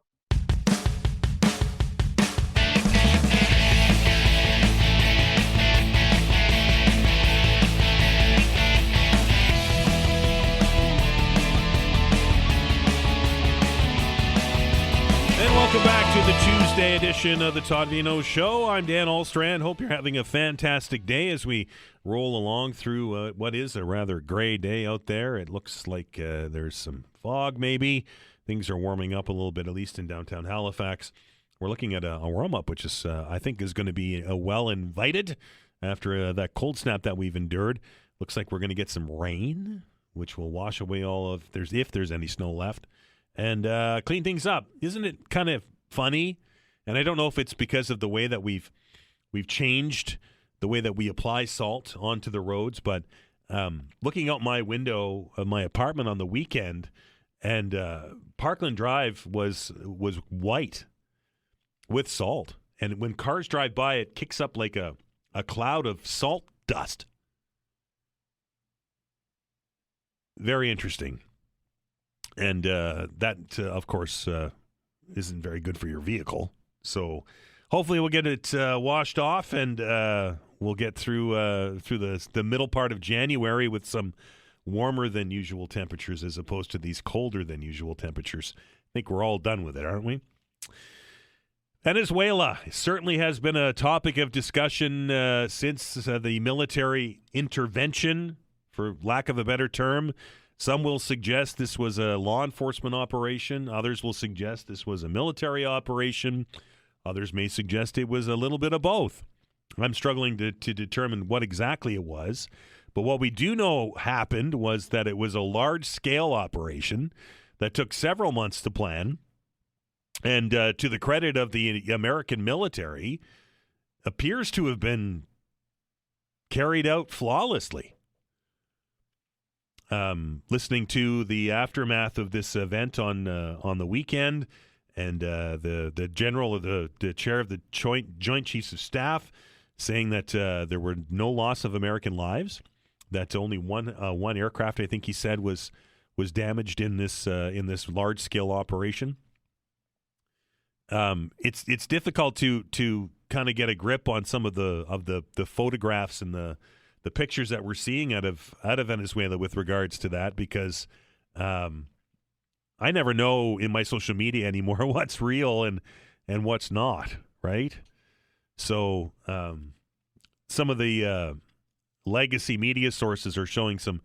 Welcome back to the Tuesday edition of the Todd Veinotte Show. I'm Dan Alstrand. Hope you're having a fantastic day as we roll along through what is a rather gray day out there. It looks like there's some fog maybe. Things are warming up a little bit, at least in downtown Halifax. We're looking at a warm-up, which is I think is going to be well invited after that cold snap that we've endured. Looks like we're going to get some rain, which will wash away all of if there's any snow left. And clean things up. Isn't it kind of funny? And I don't know if it's because of the way that we've changed the way that we apply salt onto the roads, but looking out my window of my apartment on the weekend, and Parkland Drive was white with salt. And when cars drive by, it kicks up like a cloud of salt dust. Very interesting. And that, of course, isn't very good for your vehicle. So hopefully we'll get it washed off, and we'll get through the middle part of January with some warmer than usual temperatures as opposed to these colder than usual temperatures. I think we're all done with it, aren't we? Venezuela certainly has been a topic of discussion since the military intervention, for lack of a better term. Some will suggest this was a law enforcement operation. Others will suggest this was a military operation. Others may suggest it was a little bit of both. I'm struggling to determine what exactly it was. But what we do know happened was that it was a large-scale operation that took several months to plan. And to the credit of the American military, appears to have been carried out flawlessly. Listening to the aftermath of this event on the weekend, and the general, the chair of the Joint Chiefs of Staff, saying that there were no loss of American lives, that only one aircraft, I think he said, was damaged in this large scale operation. It's difficult to kind of get a grip on some of the photographs and the pictures that we're seeing out of Venezuela with regards to that, because I never know in my social media anymore what's real and what's not, right? So some of the legacy media sources are showing some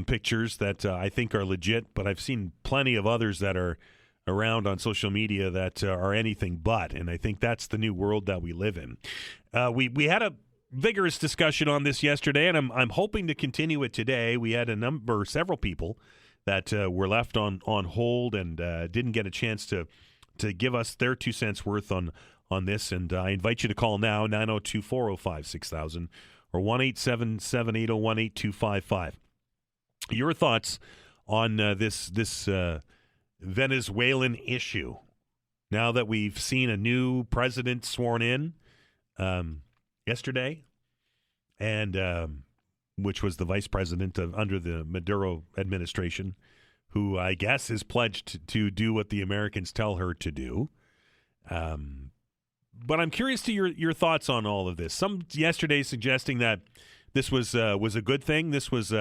pictures that I think are legit, but I've seen plenty of others that are around on social media that are anything but, and I think that's the new world that we live in. We had a vigorous discussion on this yesterday, and I'm hoping to continue it today. We had several people that were left on hold and didn't get a chance to give us their 2 cents worth on this, and I invite you to call now, 902-405-6000 or 1-877-801-8255. Your thoughts on this Venezuelan issue now that we've seen a new president sworn in yesterday, and which was the vice president under the Maduro administration, who I guess is pledged to do what the Americans tell her to do. But I'm curious to your thoughts on all of this. Some yesterday suggesting that this was a good thing. This was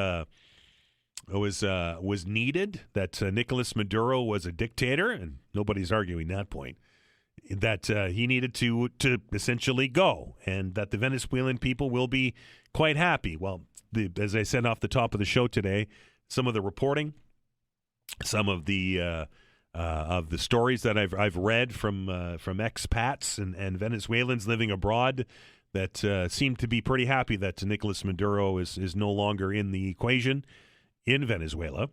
needed. That Nicolas Maduro was a dictator, and nobody's arguing that point. That he needed to essentially go, and that the Venezuelan people will be quite happy. Well, as I said off the top of the show today, some of the reporting, some of the stories that I've read from expats and Venezuelans living abroad that seem to be pretty happy that Nicolas Maduro is no longer in the equation in Venezuela.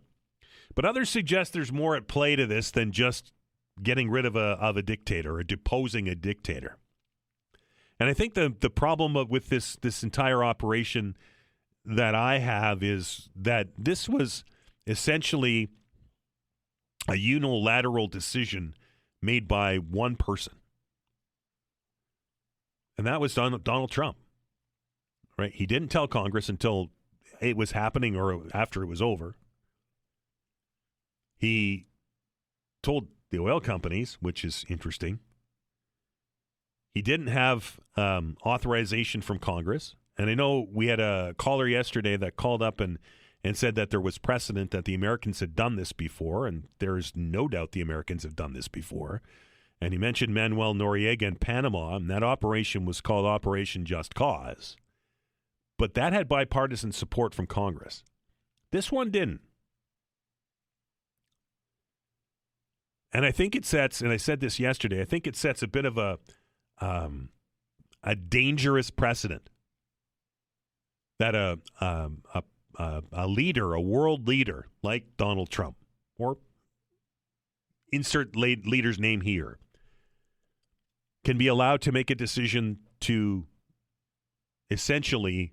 But others suggest there's more at play to this than just getting rid of a dictator or deposing a dictator. And I think the problem with this entire operation that I have is that this was essentially a unilateral decision made by one person. And that was Donald Trump. Right? He didn't tell Congress until it was happening or after it was over. He told the oil companies, which is interesting. He didn't have authorization from Congress. And I know we had a caller yesterday that called up and said that there was precedent that the Americans had done this before, and there's no doubt the Americans have done this before. And he mentioned Manuel Noriega in Panama, and that operation was called Operation Just Cause. But that had bipartisan support from Congress. This one didn't. And I think it sets, and I said this yesterday, I think it sets a bit of a dangerous precedent that a leader, a world leader like Donald Trump, or insert leader's name here, can be allowed to make a decision to essentially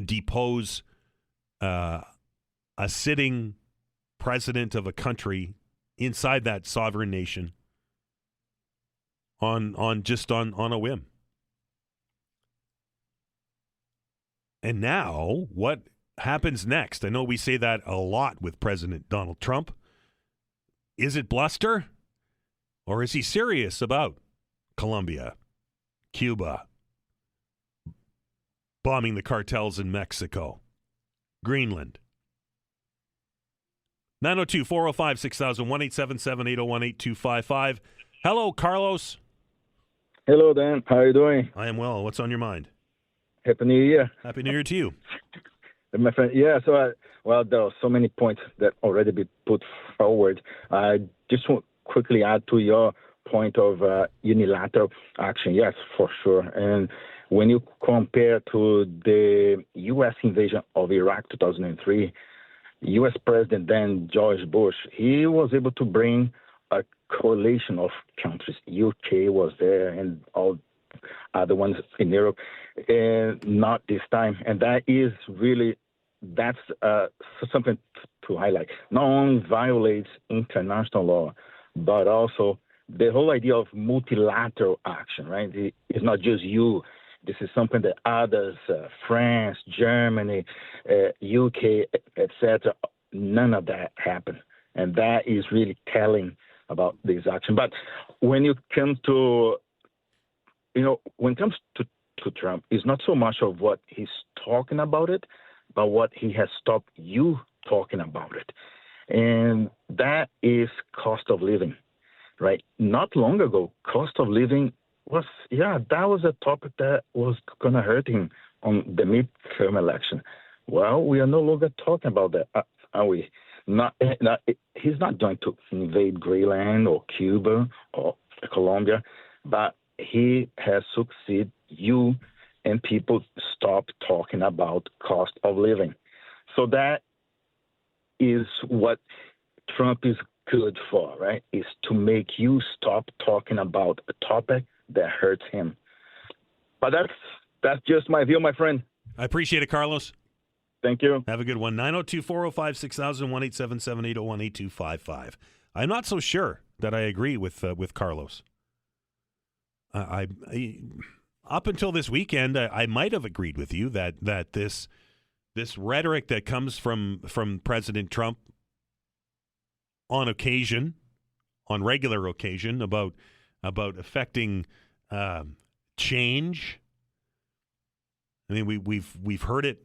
depose a sitting president of a country inside that sovereign nation on a whim. And now, what happens next? I know we say that a lot with President Donald Trump. Is it bluster? Or is he serious about Colombia, Cuba, bombing the cartels in Mexico, Greenland? 902-405-6000, 1-877-801-8255. Hello, Carlos. Hello, Dan. How are you doing? I am well. What's on your mind? Happy New Year. Happy New Year to you. My friend, yeah, so there are so many points that already been put forward. I just want to quickly add to your point of unilateral action. Yes, for sure. And when you compare to the U.S. invasion of Iraq 2003, U.S. President then George Bush, he was able to bring a coalition of countries. UK was there and all other ones in Europe, and not this time. And that is really, that's something to highlight. Not only violates international law, but also the whole idea of multilateral action, right? It's not just you. This is something that others, France, Germany, UK, etc., none of that happened. And that is really telling about this action. But when you come to, when it comes to Trump, it's not so much of what he's talking about it, but what he has stopped you talking about it. And that is cost of living, right? Not long ago, cost of living that was a topic that was going to hurt him on the midterm election. Well, we are no longer talking about that, are we? He's not going to invade Greenland or Cuba or Colombia, but he has succeeded. You and people stop talking about cost of living. So that is what Trump is good for, right? Is to make you stop talking about a topic that hurts him. But that's just my view, my friend. I appreciate it, Carlos. Thank you. Have a good one. 902-405-6000, 1-877-801-8255. I'm not so sure that I agree with Carlos. I up until this weekend, I might have agreed with you that this rhetoric that comes from President Trump on regular occasion, about affecting change. I mean, we've heard it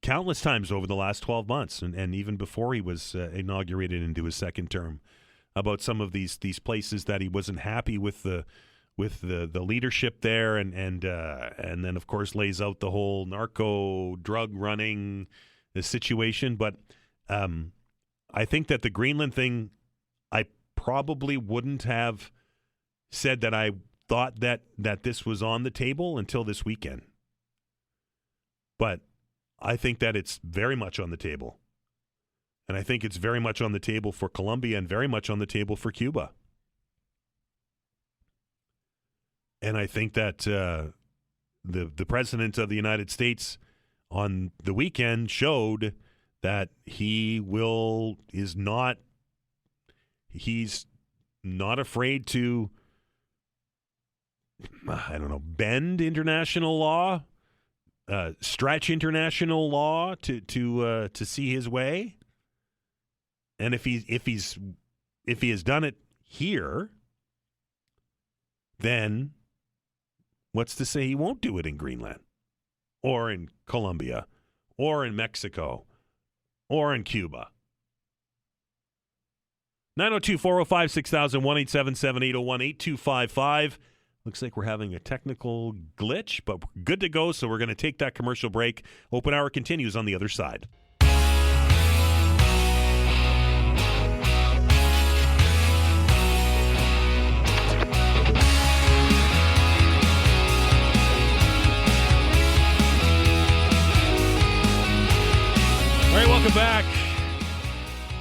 countless times over the last 12 months, and even before he was inaugurated into his second term, about some of these places that he wasn't happy with the leadership there, and then of course lays out the whole narco drug running situation. But I think that the Greenland thing, I probably wouldn't have said that I thought that this was on the table until this weekend. But I think that it's very much on the table. And I think it's very much on the table for Colombia and very much on the table for Cuba. And I think that the President of the United States on the weekend showed that he's not afraid to, bend international law, stretch international law to see his way. And if he has done it here, then what's to say he won't do it in Greenland, or in Colombia, or in Mexico, or in Cuba? 902-405-6000, 1-877-801-8255. Looks like we're having a technical glitch, but we're good to go, so we're going to take that commercial break. Open Hour continues on the other side. All right, welcome back.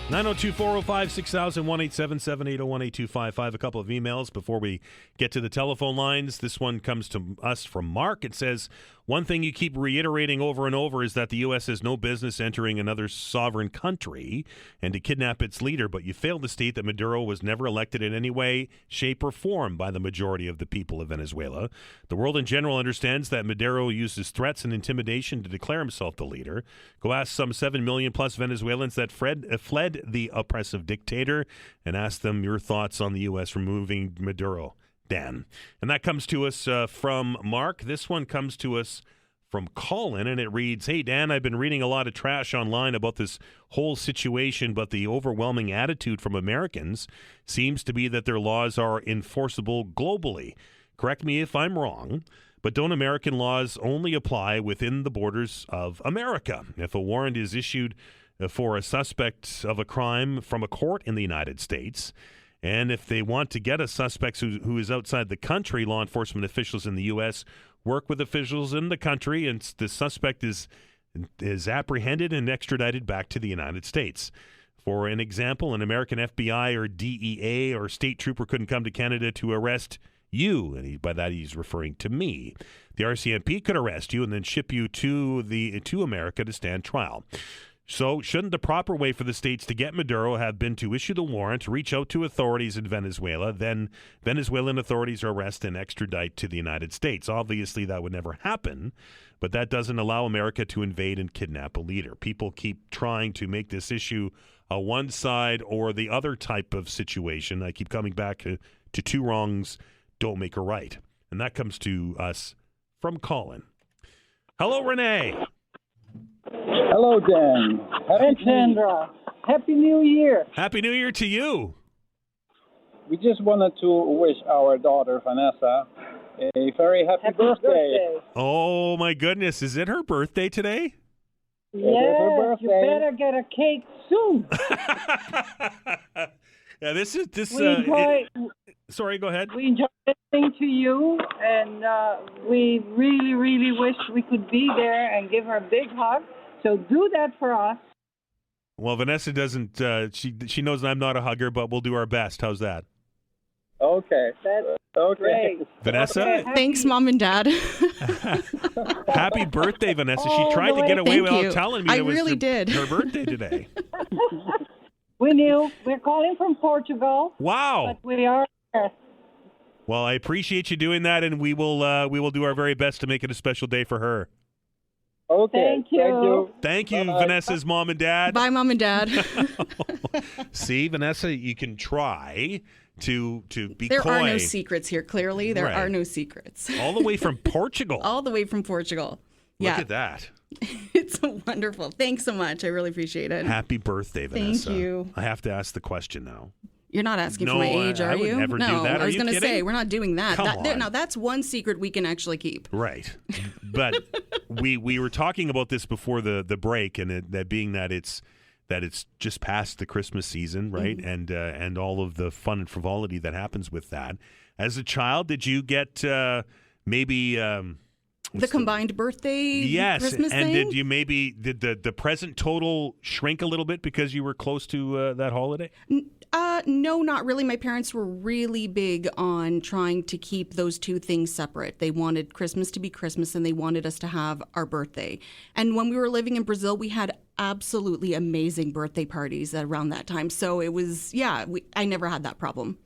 902-405-6000, 1-877-801-8255. A couple of emails before we get to the telephone lines. This one comes to us from Mark. It says, one thing you keep reiterating over and over is that the U.S. has no business entering another sovereign country and to kidnap its leader, but you fail to state that Maduro was never elected in any way, shape, or form by the majority of the people of Venezuela. The world in general understands that Maduro uses threats and intimidation to declare himself the leader. Go ask some 7 million plus Venezuelans that fled the oppressive dictator and ask them your thoughts on the U.S. removing Maduro. Dan. And that comes to us from Mark. This one comes to us from Colin, and it reads, hey, Dan, I've been reading a lot of trash online about this whole situation, but the overwhelming attitude from Americans seems to be that their laws are enforceable globally. Correct me if I'm wrong, but don't American laws only apply within the borders of America? If a warrant is issued for a suspect of a crime from a court in the United States, and if they want to get a suspect who is outside the country, law enforcement officials in the U.S. work with officials in the country, and the suspect is apprehended and extradited back to the United States. For an example, an American FBI or DEA or state trooper couldn't come to Canada to arrest you, and by that he's referring to me. The RCMP could arrest you and then ship you to America to stand trial. So shouldn't the proper way for the states to get Maduro have been to issue the warrant, reach out to authorities in Venezuela, then Venezuelan authorities arrest and extradite to the United States? Obviously, that would never happen, but that doesn't allow America to invade and kidnap a leader. People keep trying to make this issue a one side or the other type of situation. I keep coming back to two wrongs don't make a right. And that comes to us from Colin. Hello, Renee. Hello, Dan. Hey, Sandra. Happy New Year. Happy New Year to you. We just wanted to wish our daughter, Vanessa, a very happy birthday. Oh, my goodness. Is it her birthday today? Yeah, you better get a cake soon. Yeah, this. Sorry, go ahead. We enjoy listening to you, and we really, really wish we could be there and give her a big hug. So do that for us. Well, Vanessa doesn't. She knows I'm not a hugger, but we'll do our best. How's that? Okay. That's okay. great. Vanessa? Okay, Thanks, Mom and Dad. Happy birthday, Vanessa. She Oh, tried to get away Thank without you. telling me I it was really did. her birthday today. We knew. We're calling from Portugal, Wow. but we are there. Well, I appreciate you doing that, and we will do our very best to make it a special day for her. Okay. Thank you. Thank you, Bye-bye. Vanessa's mom and dad. Bye, Mom and Dad. See, Vanessa, you can try to be There coy. are no secrets here, clearly. There Right. are no secrets. All the way from Portugal. All the way from Portugal. Look Yeah. at that. It's wonderful. Thanks so much. I really appreciate it. Happy birthday, Vanessa. Thank you. I have to ask the question now. You're not asking No, for my age, I are would you? never do no, that. Are I was you going to say, kidding? we're not doing that. Come on. Now, that's one secret we can actually keep. Right. But we were talking about this before the break, and that being that it's just past the Christmas season, right? Mm-hmm. And all of the fun and frivolity that happens with that. As a child, did you get maybe The combined birthday Christmas and thing? did the present total shrink a little bit because you were close to that holiday? No, not really. My parents were really big on trying to keep those two things separate. They wanted Christmas to be Christmas, and they wanted us to have our birthday. And when we were living in Brazil, we had absolutely amazing birthday parties around that time. So it was, I never had that problem.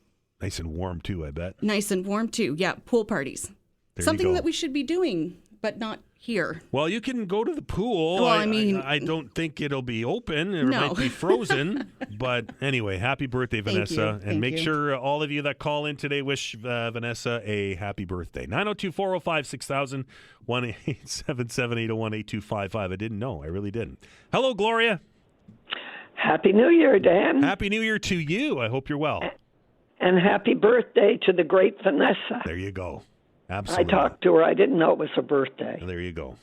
Nice and warm too, I bet. Nice and warm too. Yeah, pool parties. There you Something go. that we should be doing, but not here. Well, you can go to the pool. Well, I don't think it'll be open. It No. might be frozen. But anyway, happy birthday, Vanessa. you. And Thank make you. sure all of you that call in today wish Vanessa a happy birthday. 902-405-6000, 1-877-801-8255. I didn't know. I really didn't. Hello, Gloria. Happy New Year, Dan. Happy New Year to you. I hope you're well. And happy birthday to the great Vanessa. There you go. I Absolutely. talked to her. I didn't know it was her birthday. There you go.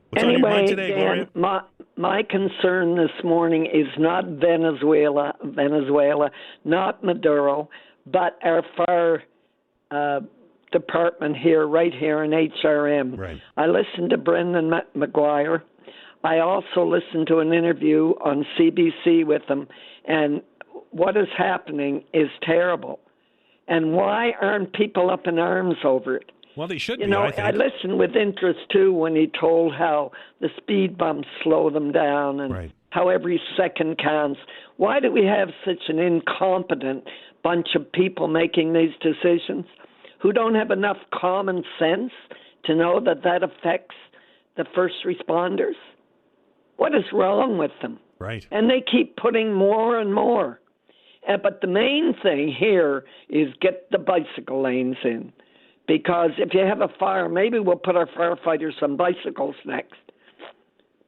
What's on your mind today, Dan, Gloria? my concern this morning is not Venezuela, not Maduro, but our fire department here, right here in HRM. Right. I listened to Brendan McGuire. I also listened to an interview on CBC with him, and what is happening is terrible. And why aren't people up in arms over it? Well, they should be, You know, I think. I listened with interest, too, when he told how the speed bumps slow them down and Right. how every second counts. Why do we have such an incompetent bunch of people making these decisions who don't have enough common sense to know that that affects the first responders? What is wrong with them? Right. And they keep putting more and more. But the main thing here is get the bicycle lanes in. Because if you have a fire, maybe we'll put our firefighters on bicycles next.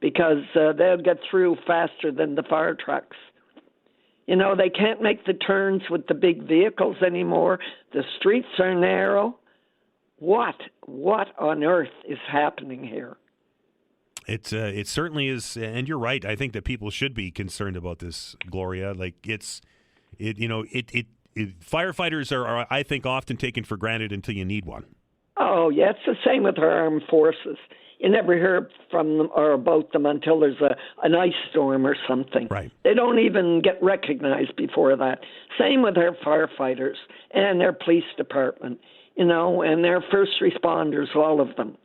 Because they'll get through faster than the fire trucks. You know, they can't make the turns with the big vehicles anymore. The streets are narrow. What on earth is happening here? It certainly is, and you're right. I think that people should be concerned about this, Gloria. Like firefighters are, I think, often taken for granted until you need one. Oh, yeah, it's the same with our armed forces. You never hear from them or about them until there's an ice storm or something. Right. They don't even get recognized before that. Same with our firefighters and their police department, you know, and their first responders, all of them.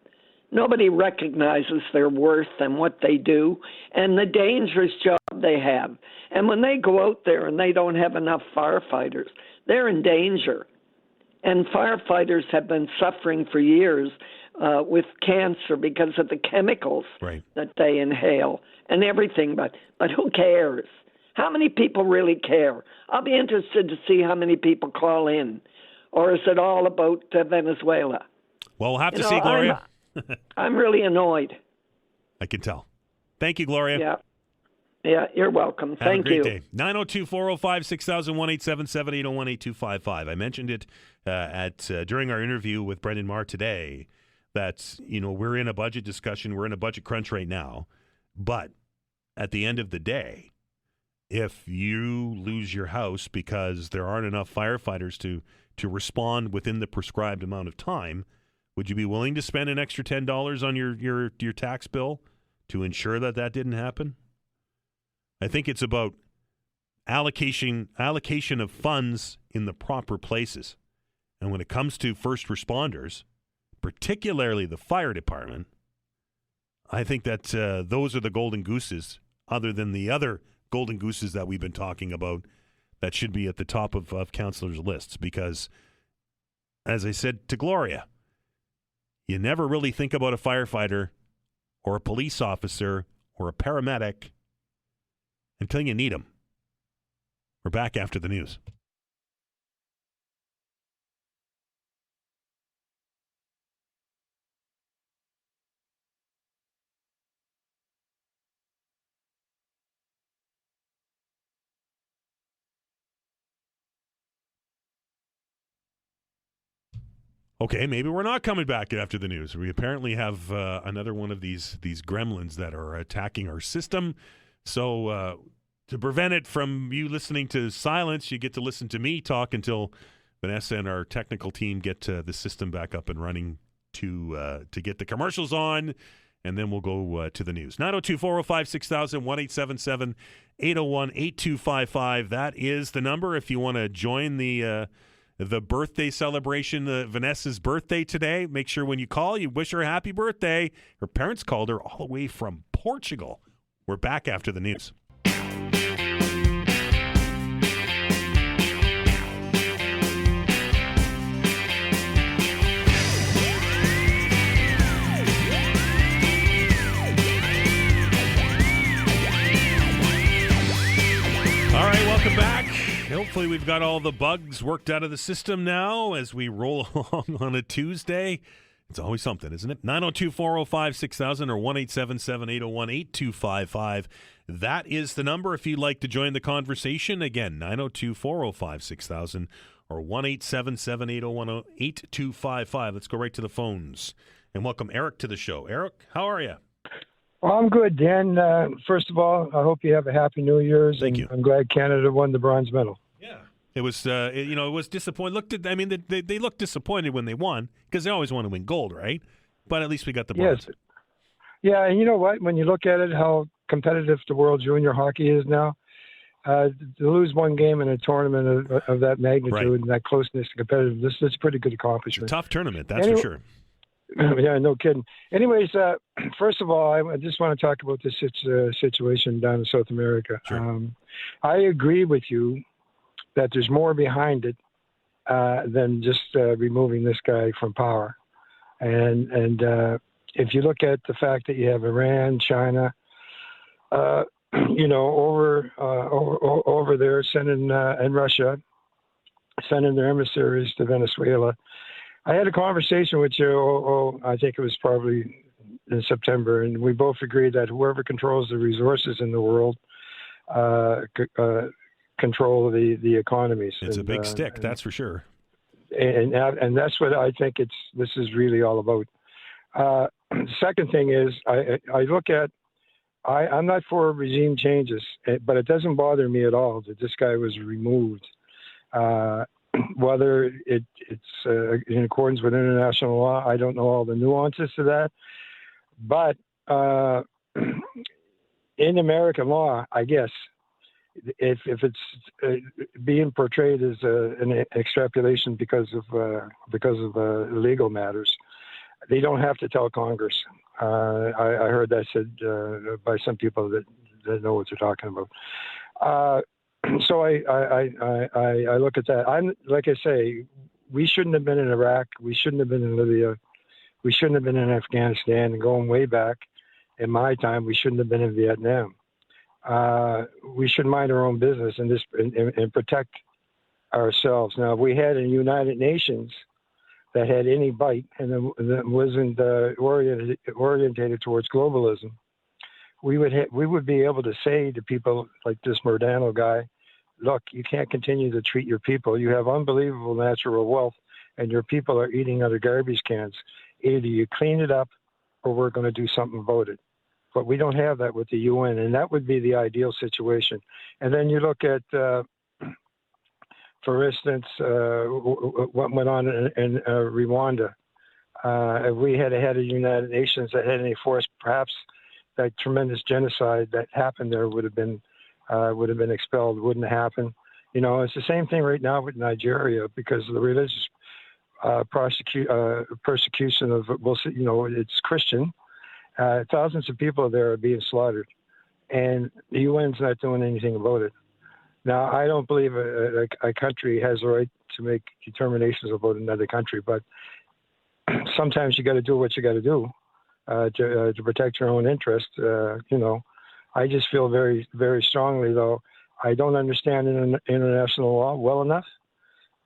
Nobody recognizes their worth and what they do and the dangerous job they have. And when they go out there and they don't have enough firefighters, they're in danger. And firefighters have been suffering for years with cancer because of the chemicals Right. that they inhale and everything. But who cares? How many people really care? I'll be interested to see how many people call in. Or is it all about Venezuela? Well, we'll have to see, Gloria. I'm really annoyed. I can tell. Thank you, Gloria. Yeah, you're welcome. Have Thank a great you. day. 902-405-6000, 1-877-801-8255. I mentioned it during our interview with Brendan Marr today that, we're in a budget discussion. We're in a budget crunch right now. But at the end of the day, if you lose your house because there aren't enough firefighters to respond within the prescribed amount of time, would you be willing to spend an extra $10 on your tax bill to ensure that didn't happen? I think it's about allocation of funds in the proper places. And when it comes to first responders, particularly the fire department, I think that those are the golden gooses, other than the other golden gooses that we've been talking about, that should be at the top of counselors' lists. Because, as I said to Gloria, you never really think about a firefighter or a police officer or a paramedic until you need them. We're back after the news. Okay, maybe we're not coming back after the news. We apparently have another one of these gremlins that are attacking our system. So to prevent it from you listening to silence, you get to listen to me talk until Vanessa and our technical team get the system back up and running to get the commercials on, and then we'll go to the news. 902-405-6000, 1-877-801-8255. That is the number if you want to join the birthday celebration, Vanessa's birthday today. Make sure when you call, you wish her a happy birthday. Her parents called her all the way from Portugal. We're back after the news. All right, welcome back. Hopefully we've got all the bugs worked out of the system now as we roll along on a Tuesday. It's always something, isn't it? 902-405-6000 or 1-877-801-8255. That is the number if you'd like to join the conversation. Again, 902-405-6000 or 1-877-801-8255. Let's go right to the phones and welcome Eric to the show. Eric, how are you? Well, I'm good, Dan. First of all, I hope you have a happy New Year's. Thank you. I'm glad Canada won the bronze medal. Yeah. It was, it was disappointing. They looked disappointed when they won because they always want to win gold, right? But at least we got the bronze. Yes. Yeah, and you know what? When you look at it, how competitive the world junior hockey is now, to lose one game in a tournament of that magnitude and that closeness and competitiveness, that's a pretty good accomplishment. It's a tough tournament, that's for sure. Yeah, no kidding. Anyways, first of all, I just want to talk about this situation down in South America. Sure. I agree with you that there's more behind it than just removing this guy from power. And if you look at the fact that you have Iran, China, over there sending and Russia sending their emissaries to Venezuela. I had a conversation with you, I think it was probably in September, and we both agreed that whoever controls the resources in the world control the economies. It's a big stick, that's for sure. And that's what I think this is really all about. The second thing is I look at, I'm not for regime changes, but it doesn't bother me at all that this guy was removed. Whether it's in accordance with international law, I don't know all the nuances to that. But in American law, I guess, if it's being portrayed as an extrapolation because of legal matters, they don't have to tell Congress. I heard that said by some people that know what they're talking about. So I look at that. I'm like I say, we shouldn't have been in Iraq. We shouldn't have been in Libya. We shouldn't have been in Afghanistan. And going way back, in my time, we shouldn't have been in Vietnam. We should mind our own business and protect ourselves. Now, if we had a United Nations that had any bite and that wasn't orientated towards globalism, we would be able to say to people like this Murdano guy, look, you can't continue to treat your people. You have unbelievable natural wealth, and your people are eating out of garbage cans. Either you clean it up, or we're going to do something about it. But we don't have that with the UN, and that would be the ideal situation. And then you look at, for instance, what went on in Rwanda. If we had had a United Nations that had any force, perhaps that tremendous genocide that happened there would have been expelled. Wouldn't happen. You know, it's the same thing right now with Nigeria because of the religious persecution of, it's Christian. Thousands of people there are being slaughtered, and the UN's not doing anything about it. Now, I don't believe a country has the right to make determinations about another country, but sometimes you got to do what you got to do to protect your own interest. I just feel very, very strongly, though, I don't understand international law well enough,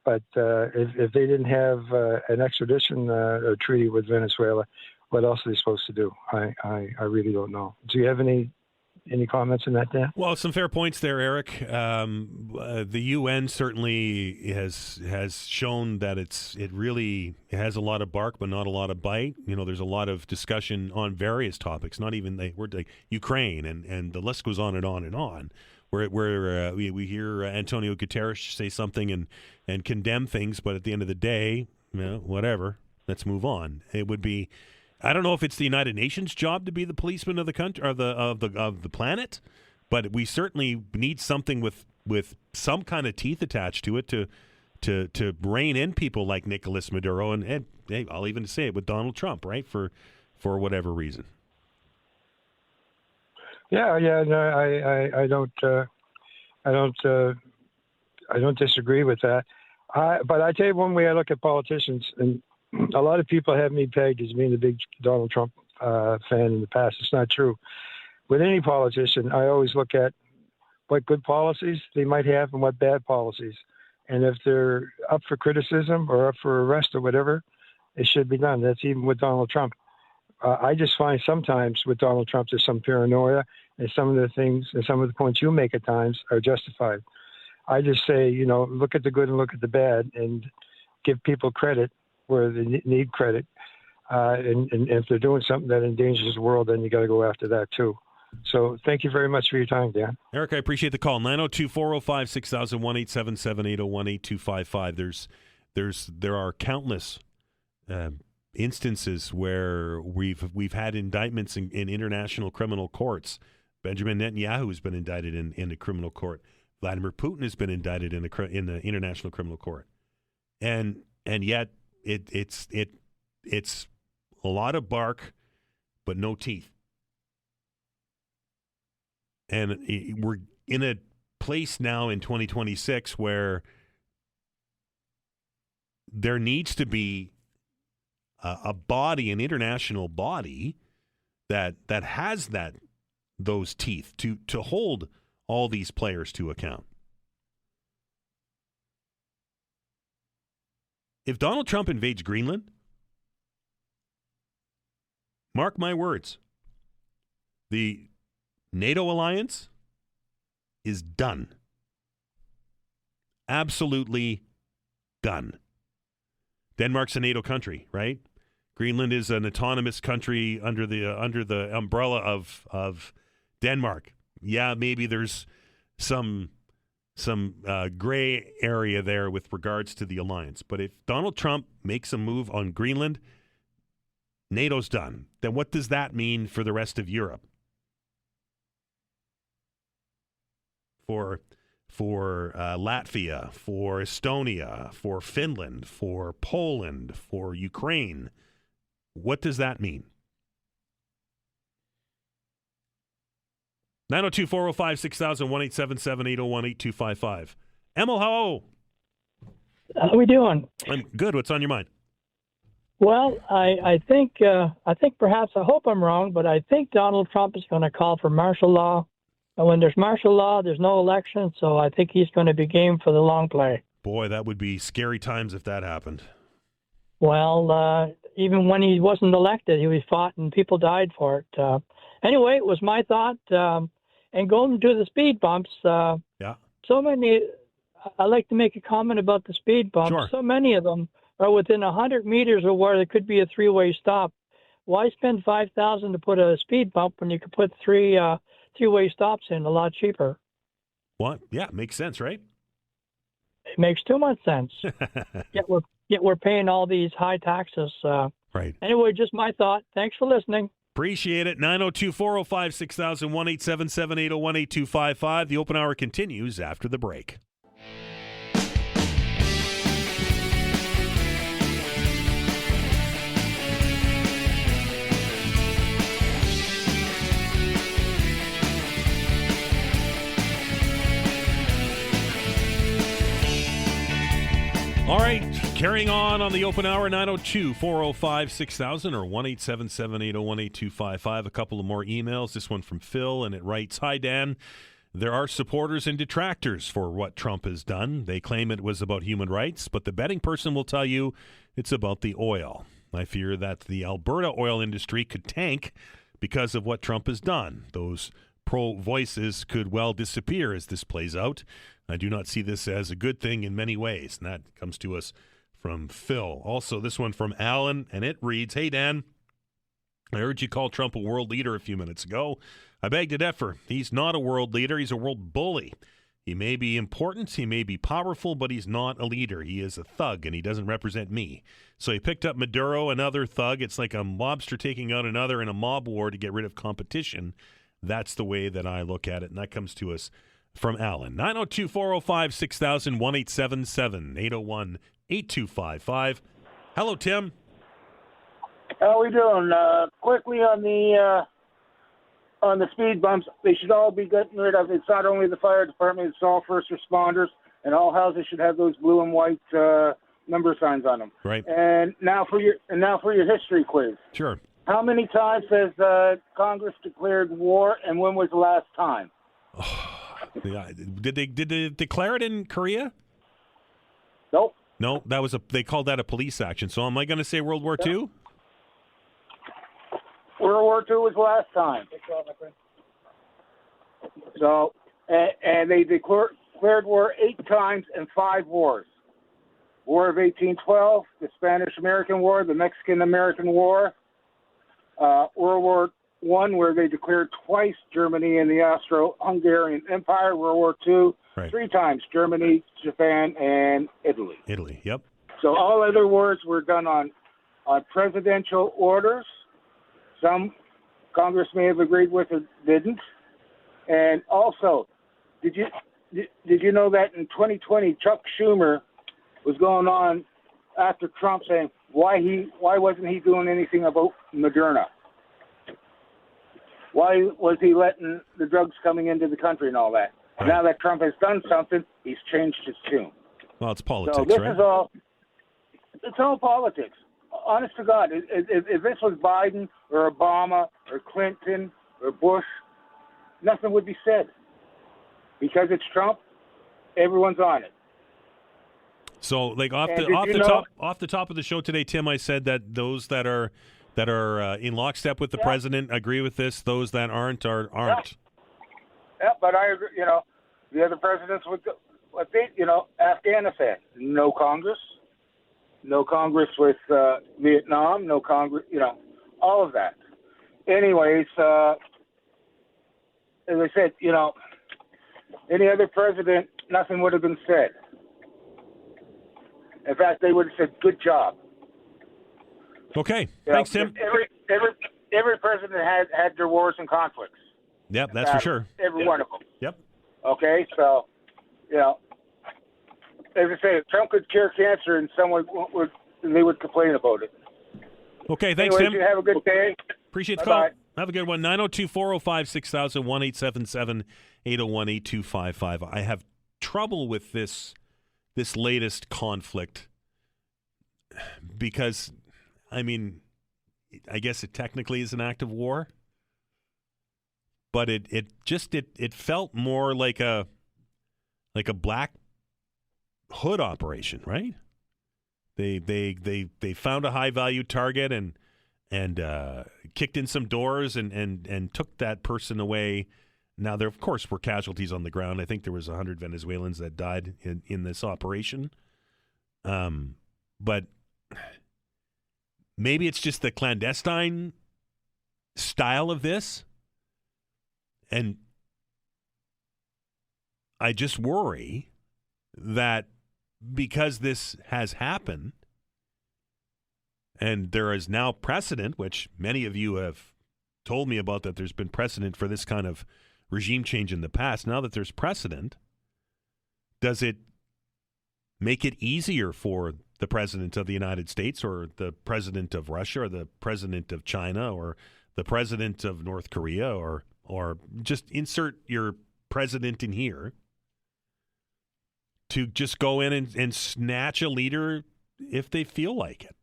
but if they didn't have an extradition treaty with Venezuela, what else are they supposed to do? I really don't know. Do you have any Any comments on that, Dan? Well, some fair points there, Eric. The UN certainly has shown that it really has a lot of bark, but not a lot of bite. There's a lot of discussion on various topics, not even the word like Ukraine, and the list goes on and on and on. Where we hear Antonio Guterres say something and condemn things, but at the end of the day, whatever. Let's move on. It would be. I don't know if it's the United Nations' job to be the policeman of the country or of the planet, but we certainly need something with some kind of teeth attached to it to rein in people like Nicolas Maduro and hey, I'll even say it with Donald Trump, right? For whatever reason. Yeah. No, I don't disagree with that. But I tell you one way I look at politicians, and a lot of people have me pegged as being a big Donald Trump fan in the past. It's not true. With any politician, I always look at what good policies they might have and what bad policies. And if they're up for criticism or up for arrest or whatever, it should be done. That's even with Donald Trump. I just find sometimes with Donald Trump there's some paranoia, and some of the things and some of the points you make at times are justified. I just say, look at the good and look at the bad and give people credit where they need credit. And if they're doing something that endangers the world, then you got to go after that too. So thank you very much for your time, Dan. Eric, I appreciate the call. 902-405-6000, 1-877-801-8255. There are countless instances where we've had indictments in international criminal courts. Benjamin Netanyahu has been indicted in a criminal court. Vladimir Putin has been indicted in the international criminal court, and yet it's a lot of bark, but no teeth. And we're in a place now in 2026 where there needs to be a body, an international body that has those teeth to hold all these players to account. If Donald Trump invades Greenland, mark my words, the NATO alliance is done. Absolutely done. Denmark's a NATO country, right? Greenland is an autonomous country under the umbrella of Denmark. Yeah, maybe there's some gray area there with regards to the alliance. But if Donald Trump makes a move on Greenland, NATO's done. Then what does that mean for the rest of Europe? For Latvia, for Estonia, for Finland, for Poland, for Ukraine. What does that mean? 902-405-6000, 1-877-801-8255. Emil, how are we doing? I'm good. What's on your mind? Well, I think perhaps, I hope I'm wrong, but I think Donald Trump is going to call for martial law. And when there's martial law, there's no election, so I think he's going to be game for the long play. Boy, that would be scary times if that happened. Well, even when he wasn't elected, he was fought and people died for it. Anyway, it was my thought. And going to the speed bumps, yeah. So many, I'd like to make a comment about the speed bumps. Sure. So many of them are within 100 meters of where there could be a three-way stop. Why spend $5,000 to put a speed bump when you could put three-way stops in a lot cheaper? What? Yeah, makes sense, right? It makes too much sense. Yet we're paying all these high taxes. Right. Anyway, just my thought. Thanks for listening. Appreciate it. 902-405-6000, 1-877-801-8255. The open hour continues after the break. All right, carrying on the open hour, 902-405-6000 or 1-877-801-8255. A couple of more emails. This one from Phil, and it writes, Hi, Dan. There are supporters and detractors for what Trump has done. They claim it was about human rights, but the betting person will tell you it's about the oil. I fear that the Alberta oil industry could tank because of what Trump has done. Those pro-voices could well disappear as this plays out. I do not see this as a good thing in many ways, and that comes to us from Phil. Also, this one from Alan, and it reads, "Hey, Dan, I heard you call Trump a world leader a few minutes ago. I beg to differ. He's not a world leader. He's a world bully. He may be important, he may be powerful, but he's not a leader. He is a thug, and he doesn't represent me. So he picked up Maduro, another thug. It's like a mobster taking out another in a mob war to get rid of competition. That's the way that I look at it." And that comes to us from Alan. 902-405-6000, 1-877-801-8255. Hello, Tim. How we doing? Quickly on the speed bumps, they should all be getting rid of. It's not only the fire department; it's all first responders, and all houses should have those blue and white number signs on them. Right. And now for your history quiz. Sure. How many times has Congress declared war, and when was the last time? Did they declare it in Korea? Nope. No, they called that a police action. So am I going to say World War II? World War II was the last time. So, and they declared war 8 times in 5 wars. War of 1812, the Spanish-American War, the Mexican-American War, World War I, where they declared twice Germany and the Austro-Hungarian Empire, World War II, right. 3 times Germany, Japan, and Italy. Italy, yep. So all other wars were done on presidential orders. Some Congress may have agreed with or didn't. And also, did you know that in 2020, Chuck Schumer was going on after Trump saying why wasn't he doing anything about Moderna? Why was he letting the drugs coming into the country and all that? Right. Now that Trump has done something, he's changed his tune. Well, it's politics, so this right? It's all politics. Honest to God, if this was Biden or Obama or Clinton or Bush, nothing would be said. Because it's Trump, everyone's on it. So, like off the top of the show today, Tim, I said that those that are in lockstep with the president agree with this. Those that aren't aren't. Yeah, but I agree. The other presidents would, Afghanistan, no Congress. No Congress with Vietnam, no Congress, all of that. Anyways, as I said, any other president, nothing would have been said. In fact, they would have said, "Good job." Okay, thanks, Tim. Every president had their wars and conflicts. Yep, that's for sure. Every one of them. Yep. Okay, so, as I say, if Trump could cure cancer, and they would complain about it. Okay, thanks, Anyways, Tim. You have a good day. Appreciate the call. Have a good one. 902-405-6000, 1-877-801-8255. I have trouble with this latest conflict because, I guess it technically is an act of war, but it felt more like a Black Hood operation, right? They found a high value target and kicked in some doors and took that person away. Now there of course were casualties on the ground. I think there was 100 Venezuelans that died in this operation. But maybe it's just the clandestine style of this, and I just worry that because this has happened and there is now precedent, which many of you have told me about, that there's been precedent for this kind of regime change in the past. Now that there's precedent, does it make it easier for the president of the United States or the president of Russia or the president of China or the president of North Korea or just insert your president in here to just go in and snatch a leader if they feel like it?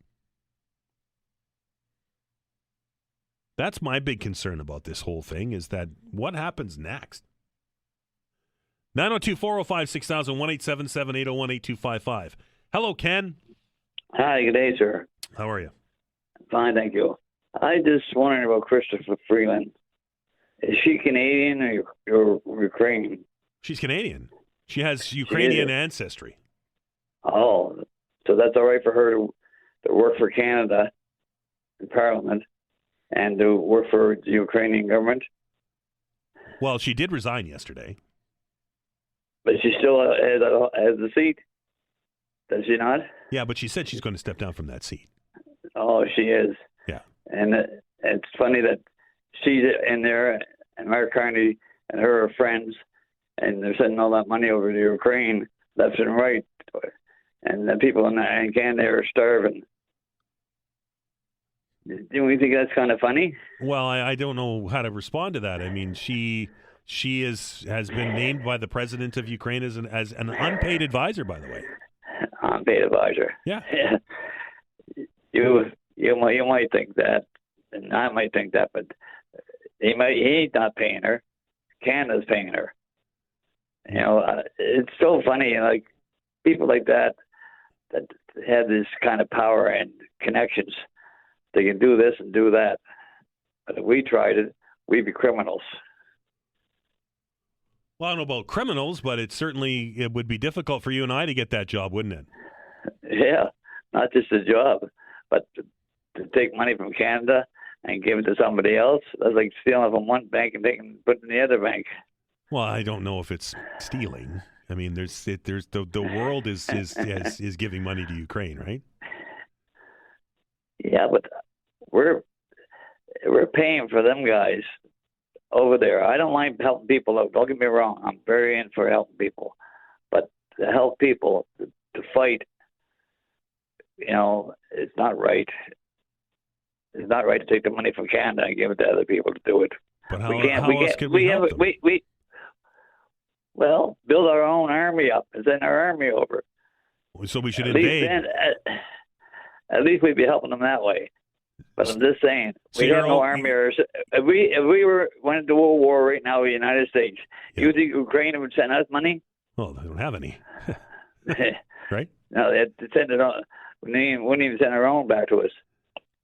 That's my big concern about this whole thing, is that what happens next? 902-405-6000, 1-877-801-8255. Hello, Ken. Hi, good day, sir. How are you? Fine, thank you. I just wondering about Christopher Freeland. Is she Canadian or Ukrainian? She's Canadian. She has Ukrainian ancestry. Oh, so that's all right for her to work for Canada in Parliament and to work for the Ukrainian government? Well, she did resign yesterday. But she still has the seat, does she not? Yeah, but she said she's going to step down from that seat. Oh, she is. Yeah. And it's funny that she's in there, and Mark Carney and her are friends, and they're sending all that money over to Ukraine left and right. And the people in Canada are starving. Do you think that's kind of funny? Well, I don't know how to respond to that. I mean, she has been named by the president of Ukraine as an unpaid advisor, by the way. Unpaid advisor. Yeah. You might think that, and I might think that, but he ain't not paying her. Canada's paying her. You know, it's so funny. Like people like that have this kind of power and connections. They can do this and do that. But if we tried it, we'd be criminals. Well, I don't know about criminals, but it would be difficult for you and I to get that job, wouldn't it? Yeah, not just a job, but to take money from Canada and give it to somebody else. That's like stealing from one bank and put it in the other bank. Well, I don't know if it's stealing. I mean, there's the world is giving money to Ukraine, right? Yeah, but we're paying for them guys over there. I don't mind helping people out. Don't get me wrong. I'm very in for helping people. But to help people to fight, you know, it's not right. It's not right to take the money from Canada and give it to other people to do it. But how else can we help them? Well, build our own army up and send our army over. So we should invade. At least we'd be helping them that way. But I'm just saying, we have no army. If we went into World War right now with the United States, you think Ukraine would send us money? Well, they don't have any. Right? No, they'd send it on. Wouldn't even send our own back to us.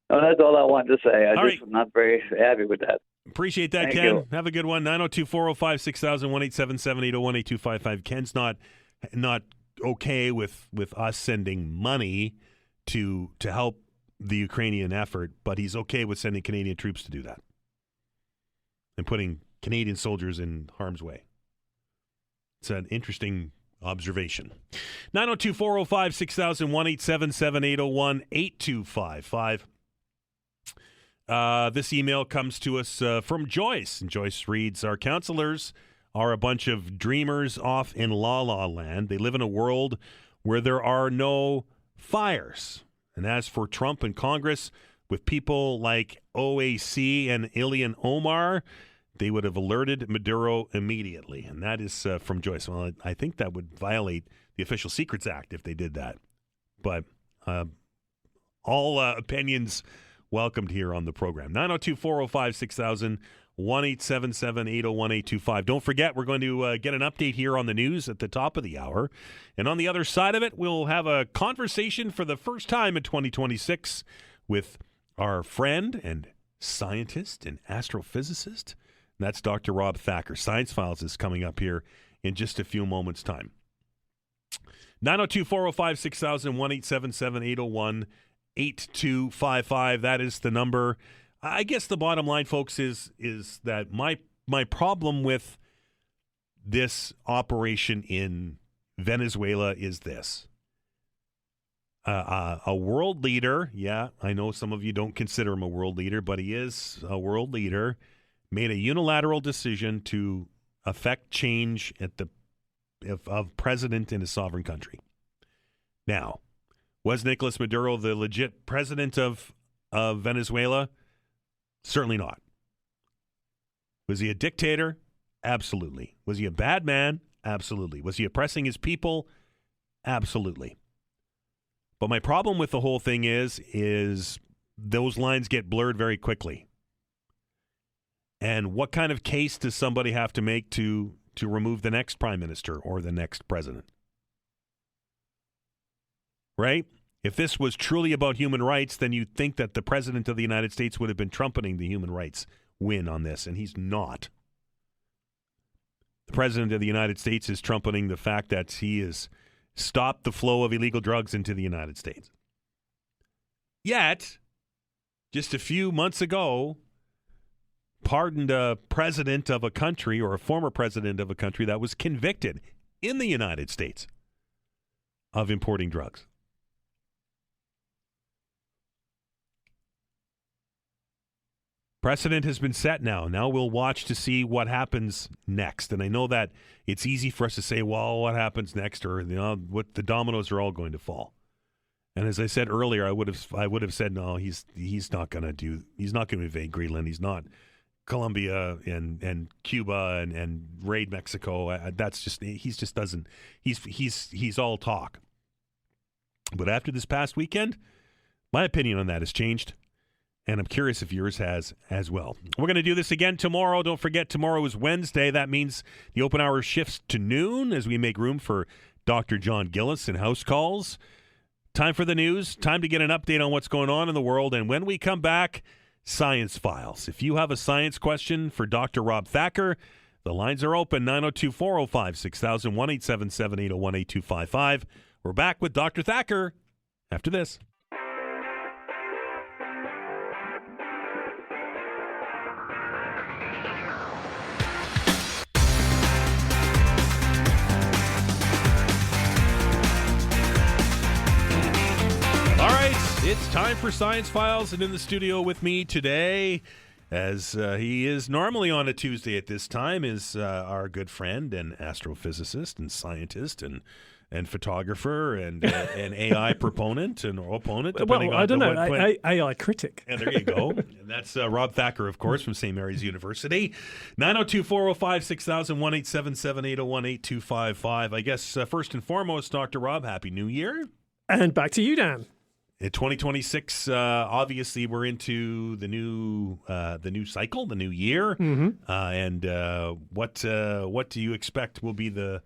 No, that's all I wanted to say. I'm not very happy with that. Appreciate that, Thank Ken. you. Have a good one. 902-405-6000, 1-877-801-8255. Ken's not okay with us sending money to help the Ukrainian effort, but he's okay with sending Canadian troops to do that and putting Canadian soldiers in harm's way. It's an interesting observation. 902-405-6000, 1-877-801-8255. This email comes to us from Joyce. And Joyce reads, our counselors are a bunch of dreamers off in La La Land. They live in a world where there are no fires. And as for Trump and Congress, with people like OAC and Ilhan Omar, they would have alerted Maduro immediately. And that is from Joyce. Well, I think that would violate the Official Secrets Act if they did that. But all opinions welcomed here on the program. 902-405-6000, 1-877-801-825. Don't forget, we're going to get an update here on the news at the top of the hour. And on the other side of it, we'll have a conversation for the first time in 2026 with our friend and scientist and astrophysicist. That's Dr. Rob Thacker. Science Files is coming up here in just a few moments' time. 902-405-6000, 1-877-801-8255. That is the number. I guess the bottom line, folks, is that my problem with this operation in Venezuela is this. A world leader, yeah, I know some of you don't consider him a world leader, but he is a world leader, made a unilateral decision to affect change of president in a sovereign country. Now, was Nicolas Maduro the legit president of Venezuela? Certainly not. Was he a dictator? Absolutely. Was he a bad man? Absolutely. Was he oppressing his people? Absolutely. But my problem with the whole thing is those lines get blurred very quickly. And what kind of case does somebody have to make to remove the next prime minister or the next president? Right? If this was truly about human rights, then you'd think that the president of the United States would have been trumpeting the human rights win on this, and he's not. The President of the United States is trumpeting the fact that he has stopped the flow of illegal drugs into the United States. Yet, just a few months ago, pardoned a president of a country or a former president of a country that was convicted in the United States of importing drugs. Precedent has been set now. Now we'll watch to see what happens next. And I know that it's easy for us to say, well, what happens next? Or, what the dominoes are all going to fall. And as I said earlier, I would have said, no, he's not going to invade Greenland. He's not Colombia and Cuba and raid Mexico. He's all talk. But after this past weekend, my opinion on that has changed. And I'm curious if yours has as well. We're going to do this again tomorrow. Don't forget, tomorrow is Wednesday. That means the open hour shifts to noon as we make room for Dr. John Gillis and house calls. Time for the news. Time to get an update on what's going on in the world. And when we come back, Science Files. If you have a science question for Dr. Rob Thacker, the lines are open, 902-405-6000, 1-877-801-8255. We're back with Dr. Thacker after this. It's time for Science Files, and in the studio with me today, as he is normally on a Tuesday at this time, is our good friend and astrophysicist and scientist and photographer and an AI proponent and opponent. Well, I don't know, AI critic. And there you go. And that's Rob Thacker, of course, from St. Mary's University. 902-405-6000, 1-877-801-8255. I guess first and foremost, Dr. Rob, Happy New Year. And back to you, Dan. In 2026, obviously, we're into the new cycle, the new year. Mm-hmm. And what do you expect will be the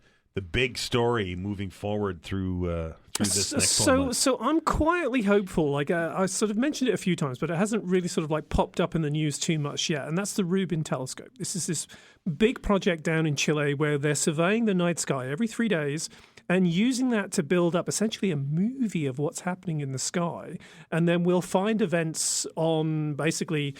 big story moving forward through this next 12 months? So I'm quietly hopeful. Like I sort of mentioned it a few times, but it hasn't really sort of like popped up in the news too much yet. And that's the Rubin telescope. This is this big project down in Chile where they're surveying the night sky every 3 days and using that to build up essentially a movie of what's happening in the sky. And then we'll find events on basically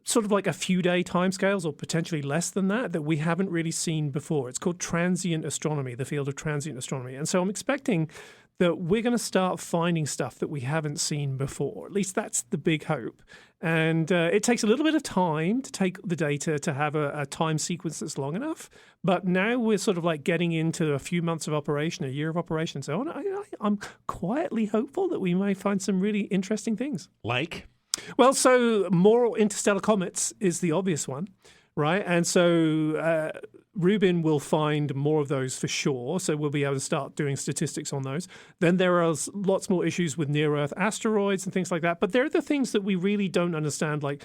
sort of like a few day timescales or potentially less than that we haven't really seen before. It's called transient astronomy, the field of transient astronomy. And so I'm expecting that we're going to start finding stuff that we haven't seen before. At least that's the big hope. And it takes a little bit of time to take the data to have a time sequence that's long enough. But now we're sort of like getting into a few months of operation, a year of operation, and so on. I'm quietly hopeful that we may find some really interesting things. Like? Well, so more interstellar comets is the obvious one, right? And so Rubin will find more of those for sure. So we'll be able to start doing statistics on those. Then there are lots more issues with near-Earth asteroids and things like that. But there are the things that we really don't understand, like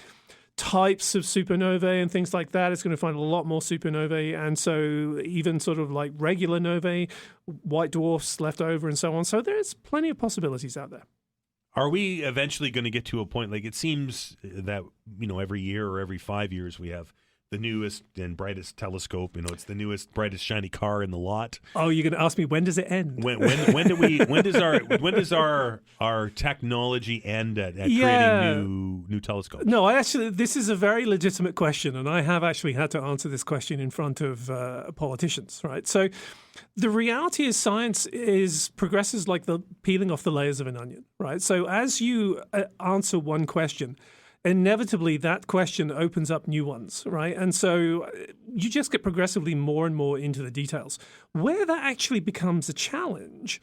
types of supernovae and things like that. It's going to find a lot more supernovae. And so even sort of like regular novae, white dwarfs left over and so on. So there's plenty of possibilities out there. Are we eventually going to get to a point, like it seems that, every year or every 5 years we have the newest and brightest telescope. It's the newest, brightest, shiny car in the lot. Oh, you're going to ask me, when does it end? When does our technology end at creating new telescopes? No, this is a very legitimate question, and I have actually had to answer this question in front of politicians, right? So the reality is science progresses like the peeling off the layers of an onion, right? So as you answer one question, inevitably that question opens up new ones, right? And so you just get progressively more and more into the details. Where that actually becomes a challenge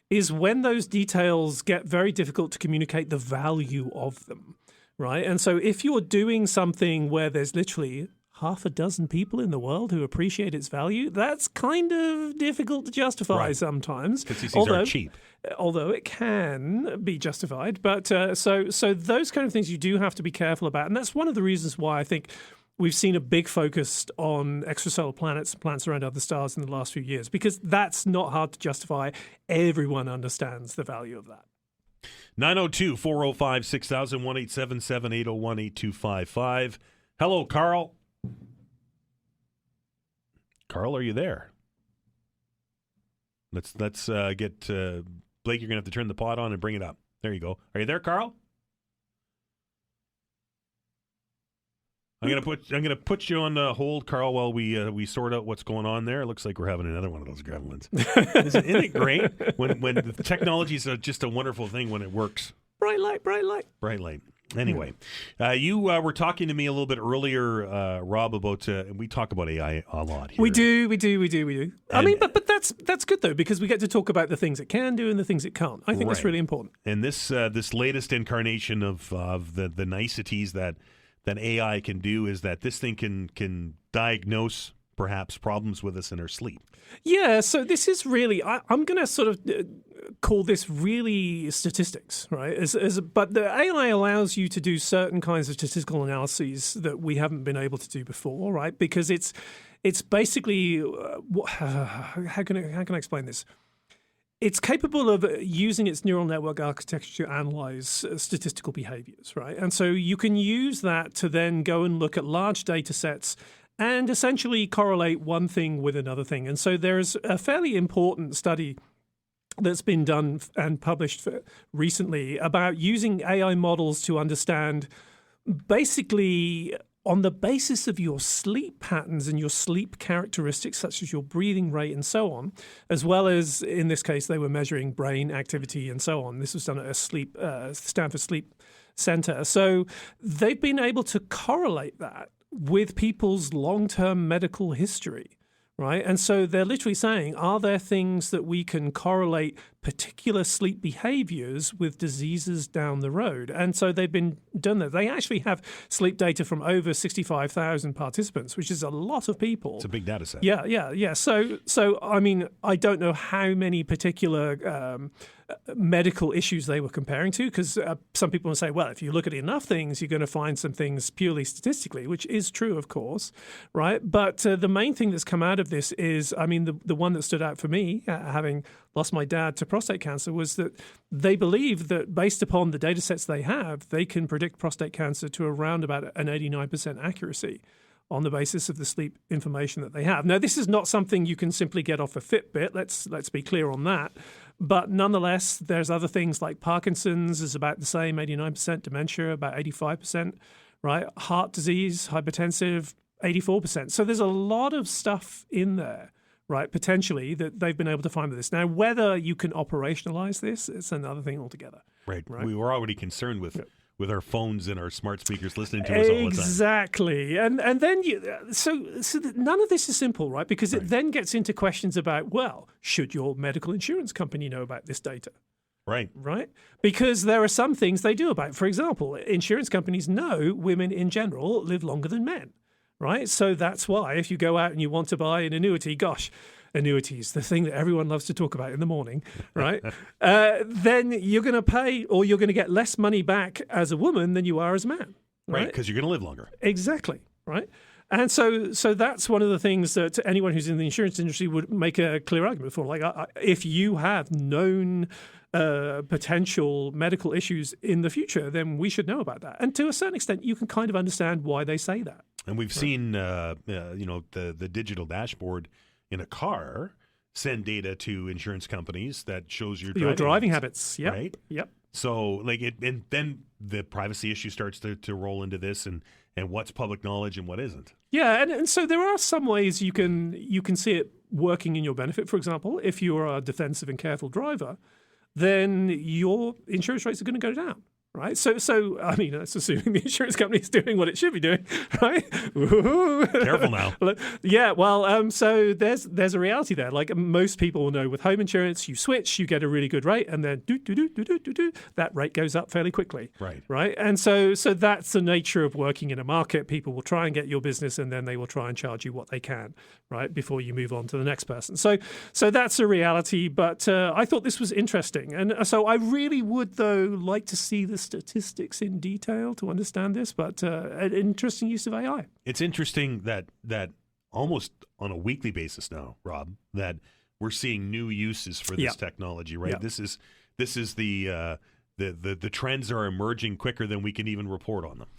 is when those details get very difficult to communicate the value of them, right? And so if you're doing something where there's literally half a dozen people in the world who appreciate its value, that's kind of difficult to justify sometimes. Because these things are cheap. Although it can be justified. But so those kind of things you do have to be careful about. And that's one of the reasons why I think we've seen a big focus on extrasolar planets around other stars in the last few years, because that's not hard to justify. Everyone understands the value of that. 902-405-6000, 1-877-801-8255. Hello, Carl. Carl, are you there? Let's get Blake. You're gonna have to turn the pod on and bring it up. There you go. Are you there, Carl? I'm gonna put you on hold, Carl, while we sort out what's going on there. It looks like we're having another one of those gremlins. Isn't it great when the technology is just a wonderful thing when it works? Bright light, bright light, bright light. Anyway, you were talking to me a little bit earlier, Rob, about we talk about AI a lot here. We do. I mean, but that's good though, because we get to talk about the things it can do and the things it can't. I think that's really important. And this latest incarnation of the niceties that AI can do is that this thing can diagnose perhaps problems with us in our sleep. Yeah, so this is really, I'm going to sort of call this really statistics, right? But the AI allows you to do certain kinds of statistical analyses that we haven't been able to do before, right? Because it's basically, how can I explain this? It's capable of using its neural network architecture to analyze statistical behaviors, right? And so you can use that to then go and look at large data sets and essentially correlate one thing with another thing. And so there's a fairly important study that's been done and published recently about using AI models to understand basically on the basis of your sleep patterns and your sleep characteristics, such as your breathing rate and so on, as well as, in this case, they were measuring brain activity and so on. This was done at a Stanford Sleep Center. So they've been able to correlate that with people's long-term medical history, right? And so they're literally saying, are there things that we can correlate particular sleep behaviors with diseases down the road? And so they've been done that. They actually have sleep data from over 65,000 participants, which is a lot of people. It's a big data set. Yeah. So I mean, I don't know how many particular medical issues they were comparing to, because some people will say, well, if you look at enough things, you're going to find some things purely statistically, which is true, of course, right? But the main thing that's come out of this is, I mean, the one that stood out for me, having lost my dad to prostate cancer, was that they believe that based upon the data sets they have, they can predict prostate cancer to around about an 89% accuracy on the basis of the sleep information that they have. Now, this is not something you can simply get off a Fitbit. Let's be clear on that. But nonetheless, there's other things like Parkinson's is about the same, 89%, dementia about 85%, right? Heart disease, hypertensive, 84%. So there's a lot of stuff in there, right, potentially, that they've been able to find with this. Now, whether you can operationalize this, it's another thing altogether. Right. We were already concerned with our phones and our smart speakers listening to us all the time. Exactly. And then so none of this is simple, right? Because it then gets into questions about, well, should your medical insurance company know about this data? Right. Because there are some things they do about it. For example, insurance companies know women in general live longer than men, right? So that's why if you go out and you want to buy an annuity, gosh, annuities, the thing that everyone loves to talk about in the morning, right? Then you're going to pay, or you're going to get less money back as a woman than you are as a man. Right, because you're going to live longer. Exactly, right? And so that's one of the things that anyone who's in the insurance industry would make a clear argument for. Like, if you have known potential medical issues in the future, then we should know about that. And to a certain extent, you can kind of understand why they say that. And we've seen, the digital dashboard in a car send data to insurance companies that shows your driving habits. Yep. Right? Yep. So and then the privacy issue starts to roll into this, and what's public knowledge and what isn't. Yeah, and so there are some ways you can see it working in your benefit. For example, if you're a defensive and careful driver, then your insurance rates are going to go down. Right, so I mean, that's assuming the insurance company is doing what it should be doing, right? Careful now. Yeah, well, so there's a reality there. Like most people will know, with home insurance, you switch, you get a really good rate, and then that rate goes up fairly quickly. Right, and so that's the nature of working in a market. People will try and get your business, and then they will try and charge you what they can, right, before you move on to the next person. So that's a reality. But I thought this was interesting, and so I really would though like to see the statistics in detail to understand this, but an interesting use of AI. It's interesting that almost on a weekly basis now, Rob, that we're seeing new uses for this technology, right? This is the trends are emerging quicker than we can even report on them.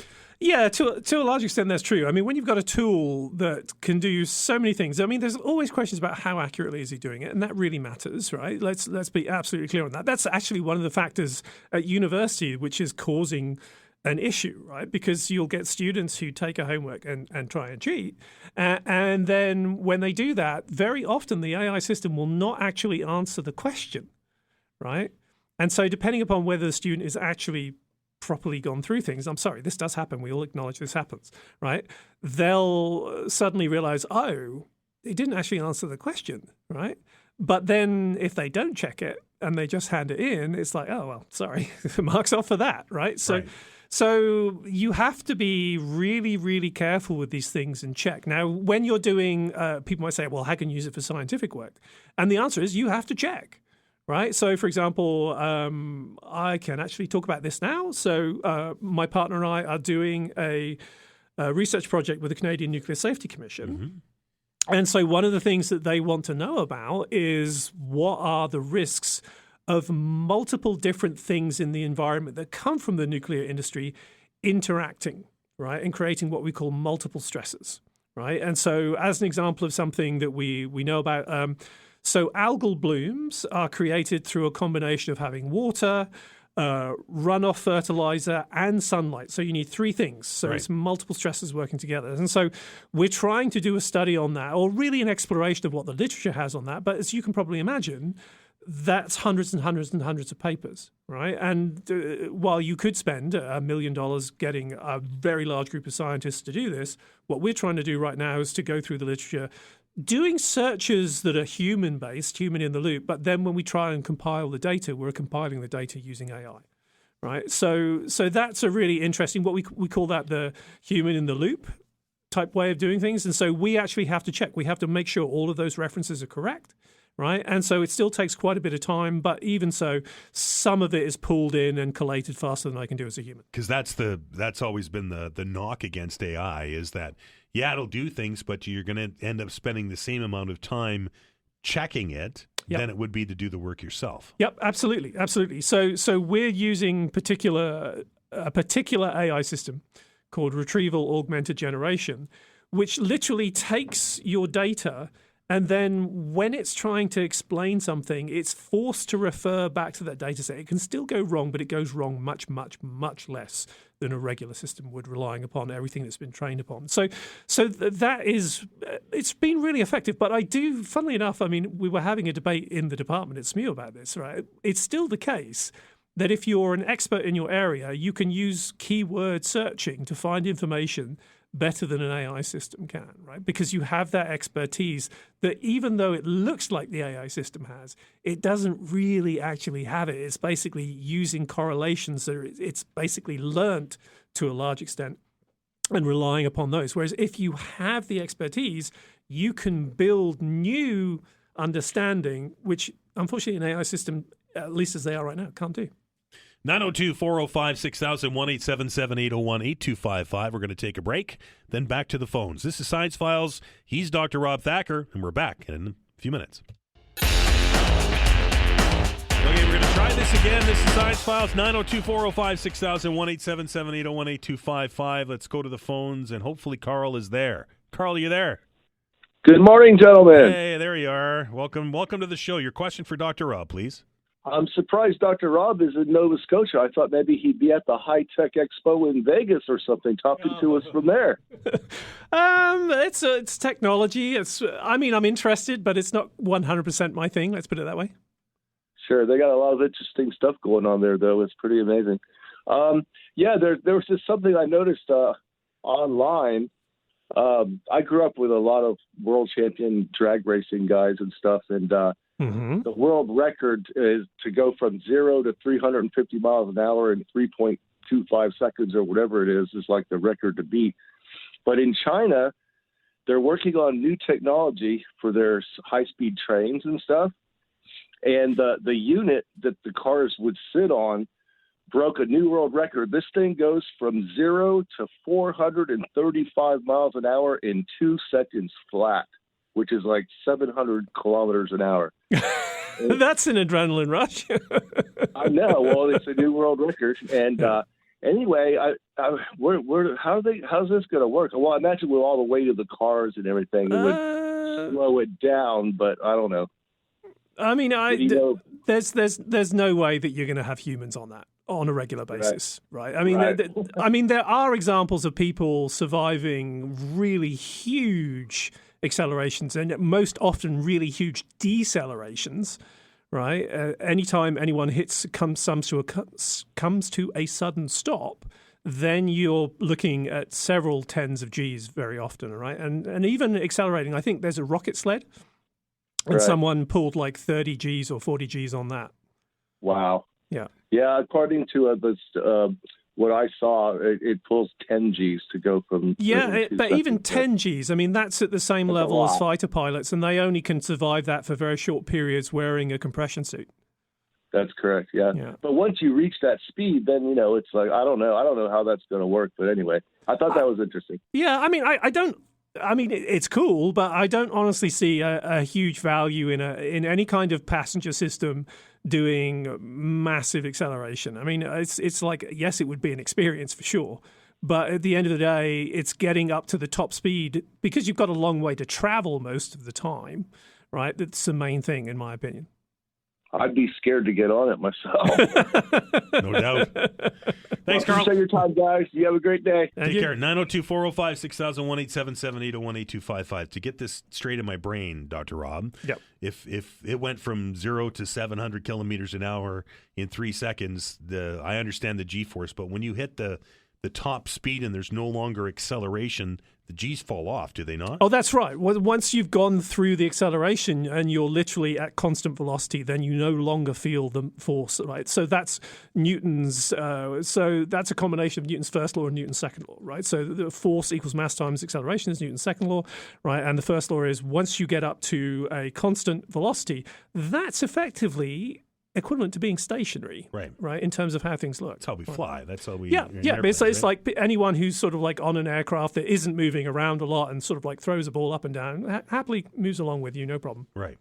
Yeah, to a large extent, that's true. I mean, when you've got a tool that can do so many things, I mean, there's always questions about how accurately is he doing it, and that really matters, right? Let's be absolutely clear on that. That's actually one of the factors at university which is causing an issue, right? Because you'll get students who take a homework and try and cheat. And then when they do that, very often the AI system will not actually answer the question, right? And so depending upon whether the student is actually properly gone through things, I'm sorry, this does happen. We all acknowledge this happens, right? They'll suddenly realize, oh, it didn't actually answer the question, right? But then if they don't check it and they just hand it in, it's like, oh, well, sorry, marks off for that, right? So you have to be really, really careful with these things and check. Now, when you're doing, people might say, well, how can you use it for scientific work? And the answer is you have to check, right? So, for example, I can actually talk about this now. So my partner and I are doing a research project with the Canadian Nuclear Safety Commission. Mm-hmm. And so one of the things that they want to know about is what are the risks of multiple different things in the environment that come from the nuclear industry interacting, right, and creating what we call multiple stresses, right? And so as an example of something that we know about, so algal blooms are created through a combination of having water, runoff fertilizer, and sunlight. So you need three things. So It's multiple stresses working together. And so we're trying to do a study on that, or really an exploration of what the literature has on that. But as you can probably imagine, that's hundreds and hundreds and hundreds of papers, right? And while you could spend $1 million getting a very large group of scientists to do this, what we're trying to do right now is to go through the literature, doing searches that are human-based, human in the loop, but then when we try and compile the data, we're compiling the data using AI, right? So that's a really interesting, what we call that the human in the loop type way of doing things. And so we actually have to check. We have to make sure all of those references are correct, right? And so it still takes quite a bit of time, but even so, some of it is pulled in and collated faster than I can do as a human. Because that's always been the knock against AI is that, yeah, it'll do things, but you're going to end up spending the same amount of time checking it than it would be to do the work yourself. Yep, absolutely. So we're using a particular AI system called Retrieval Augmented Generation, which literally takes your data, and then when it's trying to explain something, it's forced to refer back to that data set. It can still go wrong, but it goes wrong much, much, much less than a regular system would, relying upon everything that's been trained upon. So that is, it's been really effective. But I do, funnily enough, I mean, we were having a debate in the department at SMU about this, right? It's still the case that if you're an expert in your area, you can use keyword searching to find information better than an AI system can, right? Because you have that expertise that even though it looks like the AI system has, it doesn't really actually have it. It's basically using correlations that it's basically learnt to a large extent and relying upon those. Whereas if you have the expertise, you can build new understanding, which unfortunately an AI system, at least as they are right now, can't do. 902-405-6000, 1-877-801-8255. We're going to take a break, then back to the phones. This is Science Files. He's Dr. Rob Thacker, and we're back in a few minutes. Okay, we're going to try this again. This is Science Files, 902-405-6000, 1-877-801-8255. Let's go to the phones, and hopefully Carl is there. Carl, are you there? Good morning, gentlemen. Hey, there you are. Welcome to the show. Your question for Dr. Rob, please. I'm surprised Dr. Rob is in Nova Scotia. I thought maybe he'd be at the High Tech Expo in Vegas or something, talking to us from there. It's technology. I'm interested, but it's not 100% my thing. Let's put it that way. Sure, they got a lot of interesting stuff going on there, though. It's pretty amazing. There was just something I noticed online. I grew up with a lot of world champion drag racing guys and stuff, and the world record is to go from 0 to 350 miles an hour in 3.25 seconds or whatever it is like the record to beat. But in China, they're working on new technology for their high-speed trains and stuff. And the unit that the cars would sit on broke a new world record. This thing goes from 0 to 435 miles an hour in 2 seconds flat, which is like 700 kilometers an hour. That's an adrenaline rush. I know. Well, it's a new world record. And anyway, how's this going to work? Well, I imagine with all the weight of the cars and everything, it would slow it down, but I don't know. I mean, there's no way that you're going to have humans on that on a regular basis, right? I mean, there are examples of people surviving really huge accelerations and most often really huge decelerations, right? Anytime anyone comes to a sudden stop, then you're looking at several tens of Gs very often, right? And even accelerating, I think there's a rocket sled, and someone pulled like 30 Gs or 40 Gs on that. Wow. Yeah. Yeah, according to what I saw, it pulls 10 Gs to go from... but even 10 Gs, I mean, that's at the same level as fighter pilots, and they only can survive that for very short periods wearing a compression suit. That's correct, yeah. But once you reach that speed, then, it's like, I don't know how that's going to work. But anyway, I thought that was interesting. Yeah, I mean, I mean, it's cool, but I don't honestly see a huge value in any kind of passenger system doing massive acceleration. I mean, it's like, yes, it would be an experience for sure, but at the end of the day, it's getting up to the top speed because you've got a long way to travel most of the time, right? That's the main thing, in my opinion. I'd be scared to get on it myself. No doubt. Thanks, Carl. Appreciate your time, guys. You have a great day. Take care. 902-405-6000, 1-877-801-8255. To get this straight in my brain, Dr. Rob, if it went from 0 to 700 kilometers an hour in 3 seconds, I understand the G-force, but when you hit the top speed and there's no longer acceleration, the G's fall off, do they not? Oh, that's right. Once you've gone through the acceleration and you're literally at constant velocity, then you no longer feel the force, right? So that's Newton's. So that's a combination of Newton's first law and Newton's second law, right? So the force equals mass times acceleration is Newton's second law, right? And the first law is once you get up to a constant velocity, that's effectively equivalent to being stationary, right? In terms of how things look. That's how we fly. That's how we. Yeah. But it's like anyone who's sort of like on an aircraft that isn't moving around a lot and sort of like throws a ball up and down, happily moves along with you, no problem. Right.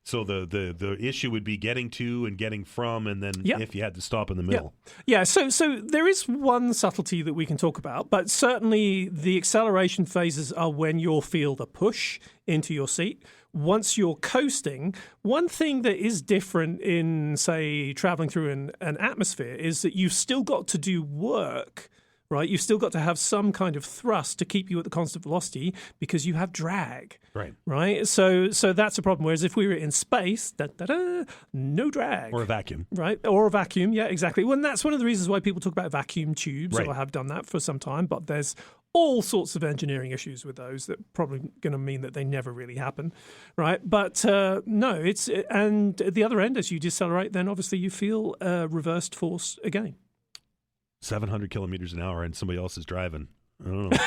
So the issue would be getting to and getting from, and then if you had to stop in the middle. Yeah. So there is one subtlety that we can talk about, but certainly the acceleration phases are when you'll feel the push into your seat. Once you're coasting, one thing that is different in, say, traveling through an atmosphere is that you've still got to do work, right? You've still got to have some kind of thrust to keep you at the constant velocity because you have drag, right? So that's a problem. Whereas if we were in space, no drag. Or a vacuum. Right? Or a vacuum, yeah, exactly. Well, and that's one of the reasons why people talk about vacuum tubes, or have done that for some time, but there's all sorts of engineering issues with those that probably going to mean that they never really happen, right? But no, and at the other end, as you decelerate, then obviously you feel reversed force again. 700 kilometers an hour and somebody else is driving. I don't know.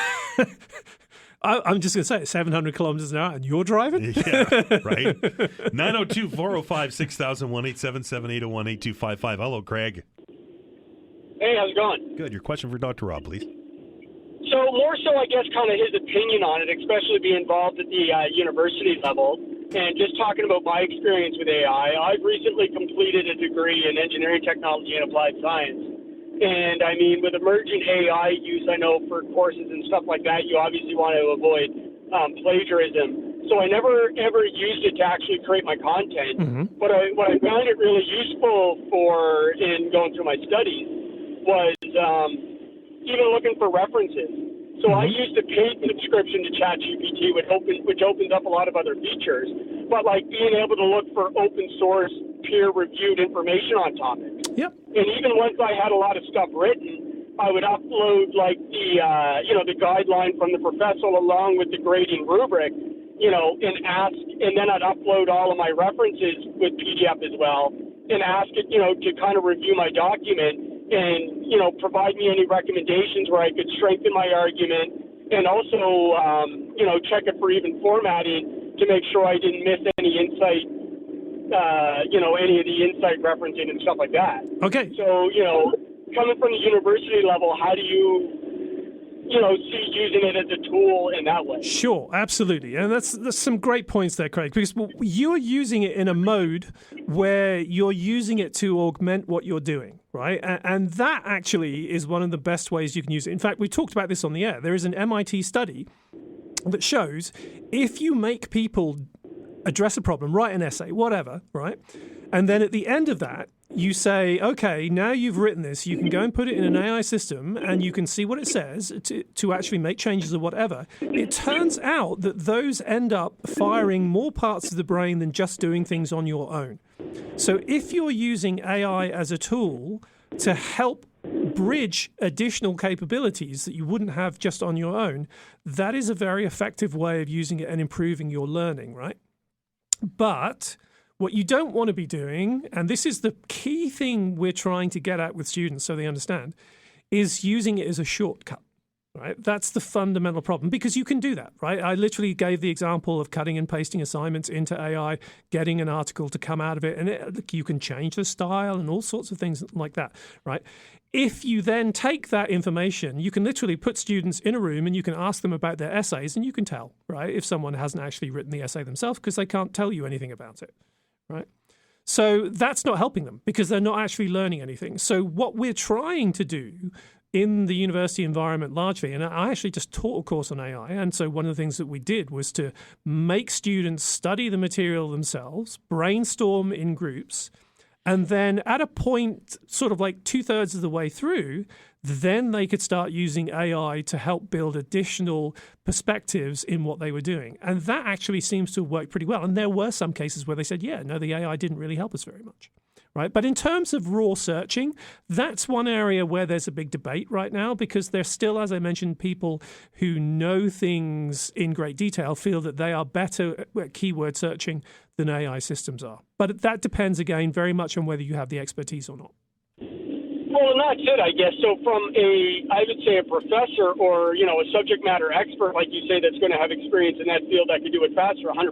I'm just going to say 700 kilometers an hour and you're driving? Yeah, right. 902-405-6000, 1-877-801-8255. Hello, Craig. Hey, how's it going? Good. Your question for Dr. Rob, please. So more so, I guess, kind of his opinion on it, especially being involved at the university level. And just talking about my experience with AI, I've recently completed a degree in engineering technology and applied science. And, I mean, with emerging AI use, I know for courses and stuff like that, you obviously want to avoid plagiarism. So I never, ever used it to actually create my content. Mm-hmm. What I found it really useful for in going through my studies was even looking for references. So I used a paid subscription to ChatGPT, which opens up a lot of other features. But like being able to look for open source, peer-reviewed information on topics. Yep. And even once I had a lot of stuff written, I would upload like the guideline from the professor along with the grading rubric, and ask, and then I'd upload all of my references with PDF as well, and ask it, to kind of review my document. And, provide me any recommendations where I could strengthen my argument and also, check it for even formatting to make sure I didn't miss any insight, any of the insight referencing and stuff like that. Okay. So, coming from the university level, how do you, see using it as a tool in that way? Sure, absolutely. And that's some great points there, Craig, because you're using it in a mode where you're using it to augment what you're doing. right? And that actually is one of the best ways you can use it. In fact, we talked about this on the air. There is an MIT study that shows if you make people address a problem, write an essay, whatever, right? And then at the end of that, you say, okay, now you've written this, you can go and put it in an AI system and you can see what it says to actually make changes or whatever. It turns out that those end up firing more parts of the brain than just doing things on your own. So if you're using AI as a tool to help bridge additional capabilities that you wouldn't have just on your own, that is a very effective way of using it and improving your learning, right? But what you don't want to be doing, and this is the key thing we're trying to get at with students so they understand, is using it as a shortcut, right? That's the fundamental problem, because you can do that, right? I literally gave the example of cutting and pasting assignments into AI, getting an article to come out of it, and you can change the style and all sorts of things like that, right? If you then take that information, you can literally put students in a room and you can ask them about their essays, and you can tell, right, if someone hasn't actually written the essay themselves because they can't tell you anything about it. Right. So that's not helping them because they're not actually learning anything. So what we're trying to do in the university environment largely, and I actually just taught a course on AI, and so one of the things that we did was to make students study the material themselves, brainstorm in groups, and then at a point sort of like 2/3 of the way through, then they could start using AI to help build additional perspectives in what they were doing. And that actually seems to have worked pretty well. And there were some cases where they said, yeah, no, the AI didn't really help us very much. Right. But in terms of raw searching, that's one area where there's a big debate right now, because there's still, as I mentioned, people who know things in great detail feel that they are better at keyword searching than AI systems are. But that depends, again, very much on whether you have the expertise or not. Well, and that's it, I guess. So from I would say a professor or, a subject matter expert, like you say, that's going to have experience in that field that could do it faster, 100%.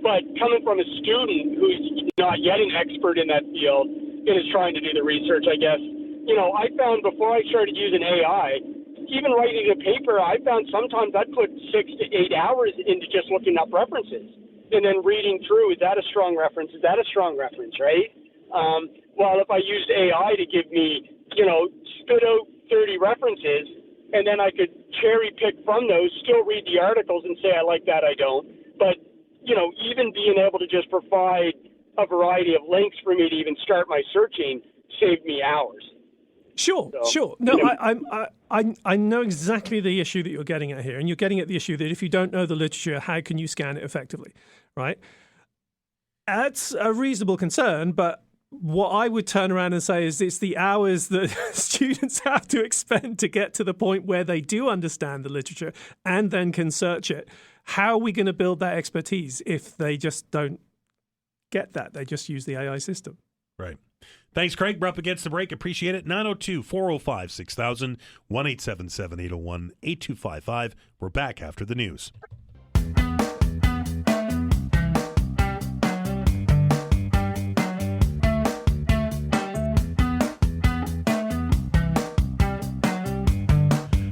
But coming from a student who's not yet an expert in that field and is trying to do the research, I guess, I found before I started using AI, even writing a paper, I found sometimes I'd put 6 to 8 hours into just looking up references and then reading through, is that a strong reference? Is that a strong reference, right? Well, if I used AI to give me, spit out 30 references, and then I could cherry pick from those, still read the articles and say, I like that, I don't. But, even being able to just provide a variety of links for me to even start my searching saved me hours. Sure. No, I know exactly the issue that you're getting at here, and you're getting at the issue that if you don't know the literature, how can you scan it effectively, right? That's a reasonable concern, but what I would turn around and say is it's the hours that students have to expend to get to the point where they do understand the literature and then can search it. How are we going to build that expertise if they just don't get that? They just use the AI system. Right. Thanks, Craig. We're up against the break. Appreciate it. 902-405-6000, 1-877-801-8255. We're back after the news.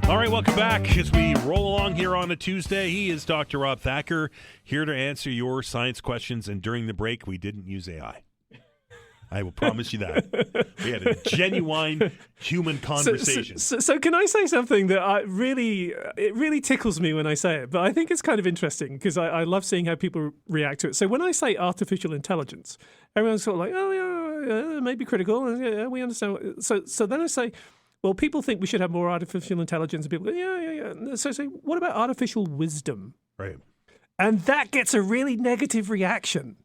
All right, welcome back as we roll along here on a Tuesday. He is Dr. Rob Thacker, here to answer your science questions. And during the break, we didn't use AI. I will promise you that. We had a genuine human conversation. So can I say something that really tickles me when I say it, but I think it's kind of interesting because I love seeing how people react to it. So when I say artificial intelligence, everyone's sort of like, oh, yeah, maybe critical. Yeah, we understand. So then I say, well, people think we should have more artificial intelligence. And people go, yeah. So I say, what about artificial wisdom? Right. And that gets a really negative reaction,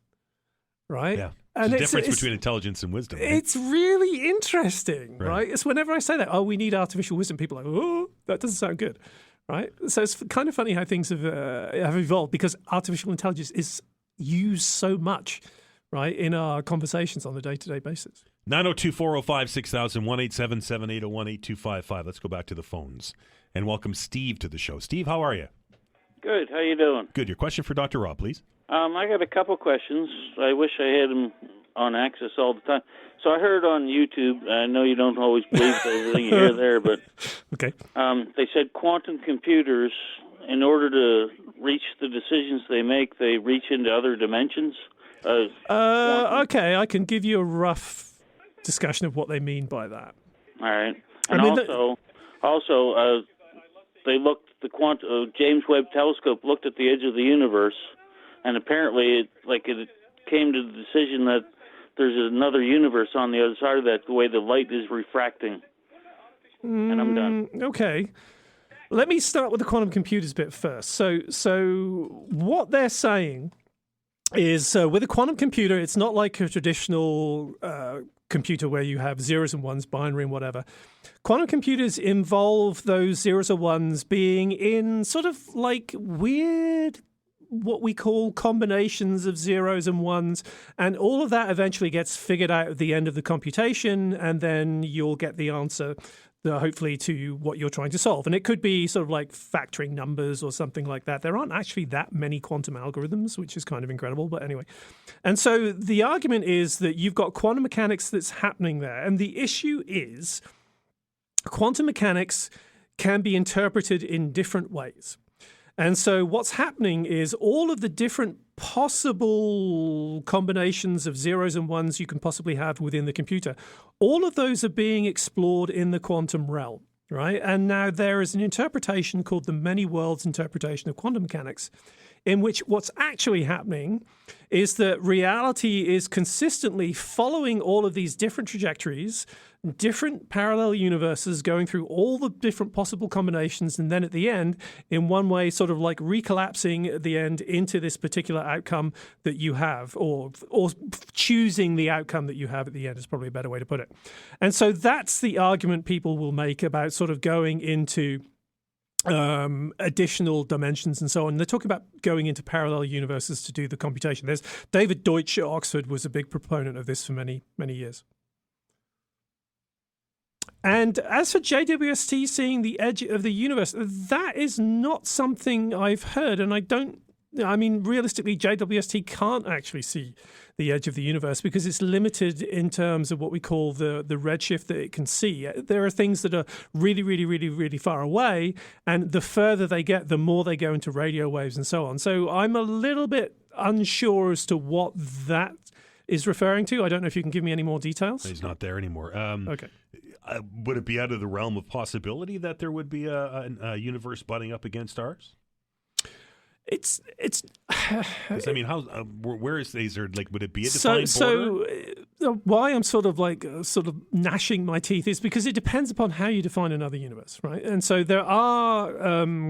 right? Yeah. And the difference between intelligence and wisdom. Right? It's really interesting, right? It's whenever I say that, we need artificial wisdom, people are like, oh, that doesn't sound good, right? So it's kind of funny how things have evolved because artificial intelligence is used so much, right, in our conversations on a day-to-day basis. 902-405-6000, 1-877-801-8255. Let's go back to the phones and welcome Steve to the show. Steve, how are you? Good. How you doing? Good. Your question for Dr. Rob, please. I got a couple questions. I wish I had them on access all the time. So I heard on YouTube, I know you don't always believe everything you hear there, but okay. They said quantum computers, in order to reach the decisions they make, they reach into other dimensions. Okay, I can give you a rough discussion of what they mean by that. All right. And also, they looked, James Webb Telescope looked at the edge of the universe, and apparently it came to the decision that there's another universe on the other side of that, the way the light is refracting. And I'm done. Okay. Let me start with the quantum computers bit first. So what they're saying is with a quantum computer, it's not like a traditional computer where you have zeros and ones, binary and whatever. Quantum computers involve those zeros or ones being in sort of like weird, what we call combinations of zeros and ones, and all of that eventually gets figured out at the end of the computation, and then you'll get the answer hopefully to what you're trying to solve. And it could be sort of like factoring numbers or something like that. There aren't actually that many quantum algorithms, which is kind of incredible, but anyway. And so the argument is that you've got quantum mechanics that's happening there. And the issue is quantum mechanics can be interpreted in different ways. And so what's happening is all of the different possible combinations of zeros and ones you can possibly have within the computer, all of those are being explored in the quantum realm, right? And now there is an interpretation called the many worlds interpretation of quantum mechanics, in which what's actually happening is that reality is consistently following all of these different trajectories, different parallel universes going through all the different possible combinations, and then at the end, in one way, sort of like recollapsing at the end into this particular outcome that you have, or choosing the outcome that you have at the end is probably a better way to put it. And so that's the argument people will make about sort of going into additional dimensions and so on. They're talking about going into parallel universes to do the computation. There's David Deutsch at Oxford was a big proponent of this for many, many years. And as for JWST seeing the edge of the universe, that is not something I've heard. And realistically, JWST can't actually see the edge of the universe because it's limited in terms of what we call the redshift that it can see. There are things that are really, really, really, really far away, and the further they get, the more they go into radio waves and so on. So I'm a little bit unsure as to what that is referring to. I don't know if you can give me any more details. He's not there anymore. Okay. Would it be out of the realm of possibility that there would be a universe butting up against ours? It's. Where is there? Like, would it be a defined border? So why I'm sort of gnashing my teeth is because it depends upon how you define another universe, right? And so there are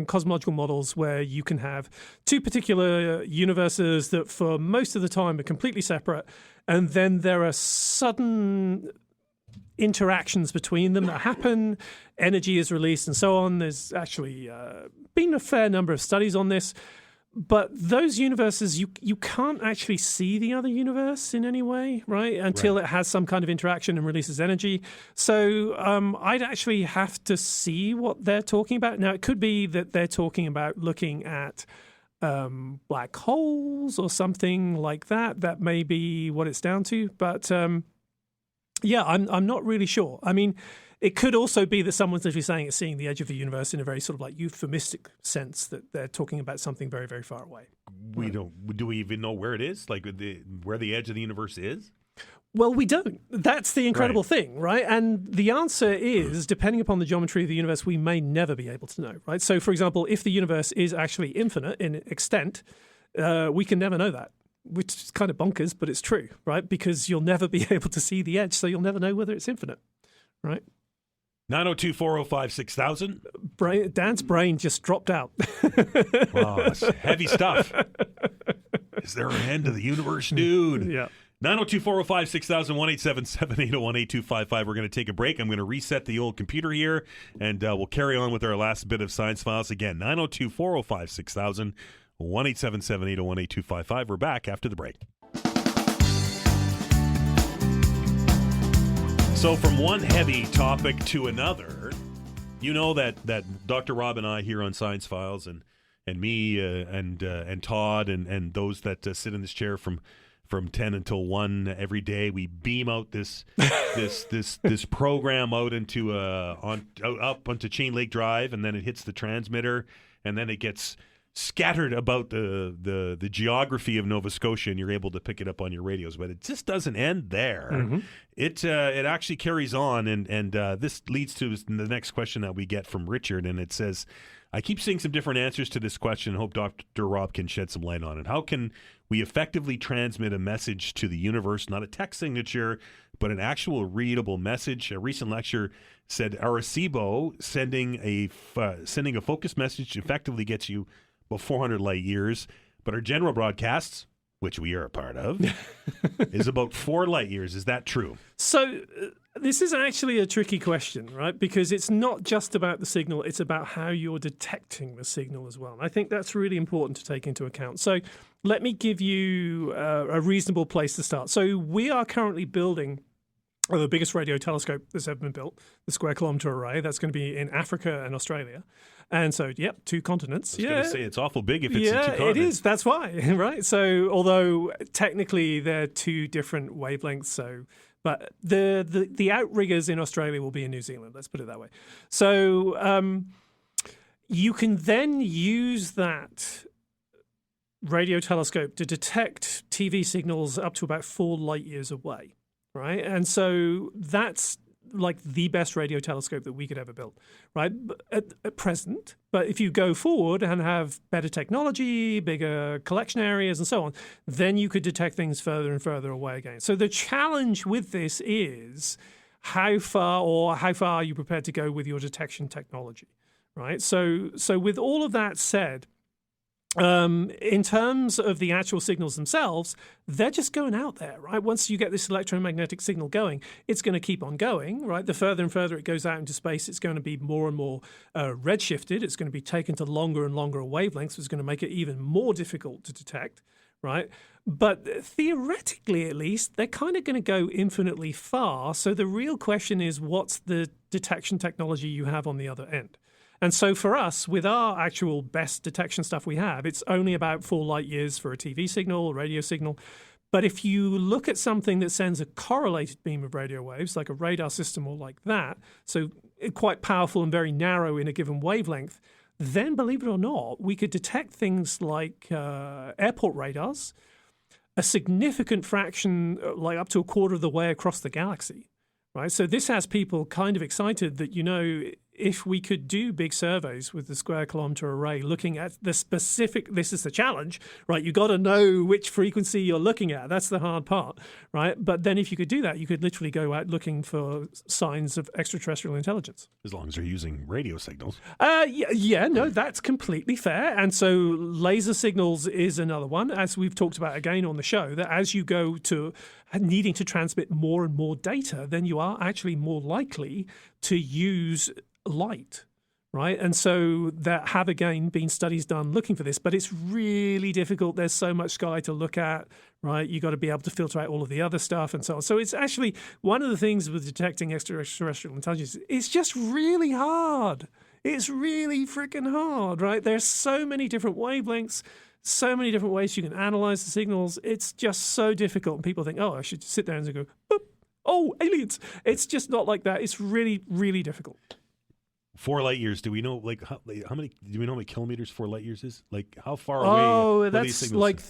cosmological models where you can have two particular universes that, for most of the time, are completely separate, and then there are sudden interactions between them that happen, energy is released and so on. There's actually been a fair number of studies on this, but those universes, you can't actually see the other universe in any way, right? Until it has some kind of interaction and releases energy. So I'd actually have to see what they're talking about. Now, it could be that they're talking about looking at black holes or something like that. That may be what it's down to, but yeah, I'm not really sure. I mean, it could also be that someone's literally saying it's seeing the edge of the universe in a very sort of like euphemistic sense, that they're talking about something very, very far away. Do we even know where it is? Like where the edge of the universe is? Well, we don't. That's the incredible thing, right? And the answer is, depending upon the geometry of the universe, we may never be able to know, right? So, for example, if the universe is actually infinite in extent, we can never know that. Which is kind of bonkers, but it's true, right? Because you'll never be able to see the edge, so you'll never know whether it's infinite, right? 902-405-6000. Dan's brain just dropped out. Wow, that's heavy stuff. Is there an end to the universe, dude? Yeah. 902-405-6000, 1-877-801-8255. We're going to take a break. I'm going to reset the old computer here, and we'll carry on with our last bit of Science Files. Again, 902-405-6000. 1-877-801-8255. We're back after the break. So from one heavy topic to another, you know that Dr. Rob and I here on Science Files and me and Todd and those that sit in this chair from 10 until 1 every day, we beam out this program out into up onto Chain Lake Drive, and then it hits the transmitter, and then it gets scattered about the geography of Nova Scotia, and you're able to pick it up on your radios. But it just doesn't end there. Mm-hmm. It actually carries on, and this leads to the next question that we get from Richard, and it says, I keep seeing some different answers to this question and hope Dr. Rob can shed some light on it. How can we effectively transmit a message to the universe, not a text signature, but an actual readable message? A recent lecture said Arecibo sending a focused message effectively gets you about 400 light years, but our general broadcasts, which we are a part of, is about 4 light years. Is that true? So this is actually a tricky question, right? Because it's not just about the signal, it's about how you're detecting the signal as well. And I think that's really important to take into account. So let me give you a reasonable place to start. So we are currently building the biggest radio telescope that's ever been built, the Square Kilometre Array. That's going to be in Africa and Australia. And so, 2 continents. I was going to say, it's awful big if it's in 2 continents. Yeah, it is. That's why, right? So, although technically they're 2 different wavelengths, but the outriggers in Australia will be in New Zealand. Let's put it that way. So, you can then use that radio telescope to detect TV signals up to about 4 light years away, right? And so that's like the best radio telescope that we could ever build, right? At present. But if you go forward and have better technology, bigger collection areas and so on, then you could detect things further and further away again. So the challenge with this is how far are you prepared to go with your detection technology, right? So with all of that said, in terms of the actual signals themselves, they're just going out there, right? Once you get this electromagnetic signal going, it's going to keep on going, right? The further and further it goes out into space, it's going to be more and more redshifted. It's going to be taken to longer and longer wavelengths. It's going to make it even more difficult to detect, right? But theoretically, at least, they're kind of going to go infinitely far. So the real question is, what's the detection technology you have on the other end? And so for us, with our actual best detection stuff we have, it's only about 4 light years for a TV signal, a radio signal. But if you look at something that sends a correlated beam of radio waves, like a radar system or like that, so quite powerful and very narrow in a given wavelength, then believe it or not, we could detect things like airport radars, a significant fraction, like up to a quarter of the way across the galaxy, right? So this has people kind of excited that, if we could do big surveys with the Square Kilometre Array looking at the specific, this is the challenge, right? You got to know which frequency you're looking at. That's the hard part, right? But then if you could do that, you could literally go out looking for signs of extraterrestrial intelligence. As long as they're using radio signals. No, that's completely fair. And so laser signals is another one, as we've talked about again on the show, that as you go to needing to transmit more and more data, then you are actually more likely to use light, right? And so there have again been studies done looking for this, but it's really difficult. There's so much sky to look at, right? You got to be able to filter out all of the other stuff and so on. So it's actually one of the things with detecting extraterrestrial intelligence. It's just really hard. It's really freaking hard, right? There's so many different wavelengths, so many different ways you can analyze the signals. It's just so difficult. And people think, I should sit there and go, boop, oh, aliens. It's just not like that. It's really, really difficult. 4 light years. Do we know how many? Do we know how many kilometers 4 light years is? Like how far away? Oh, that's like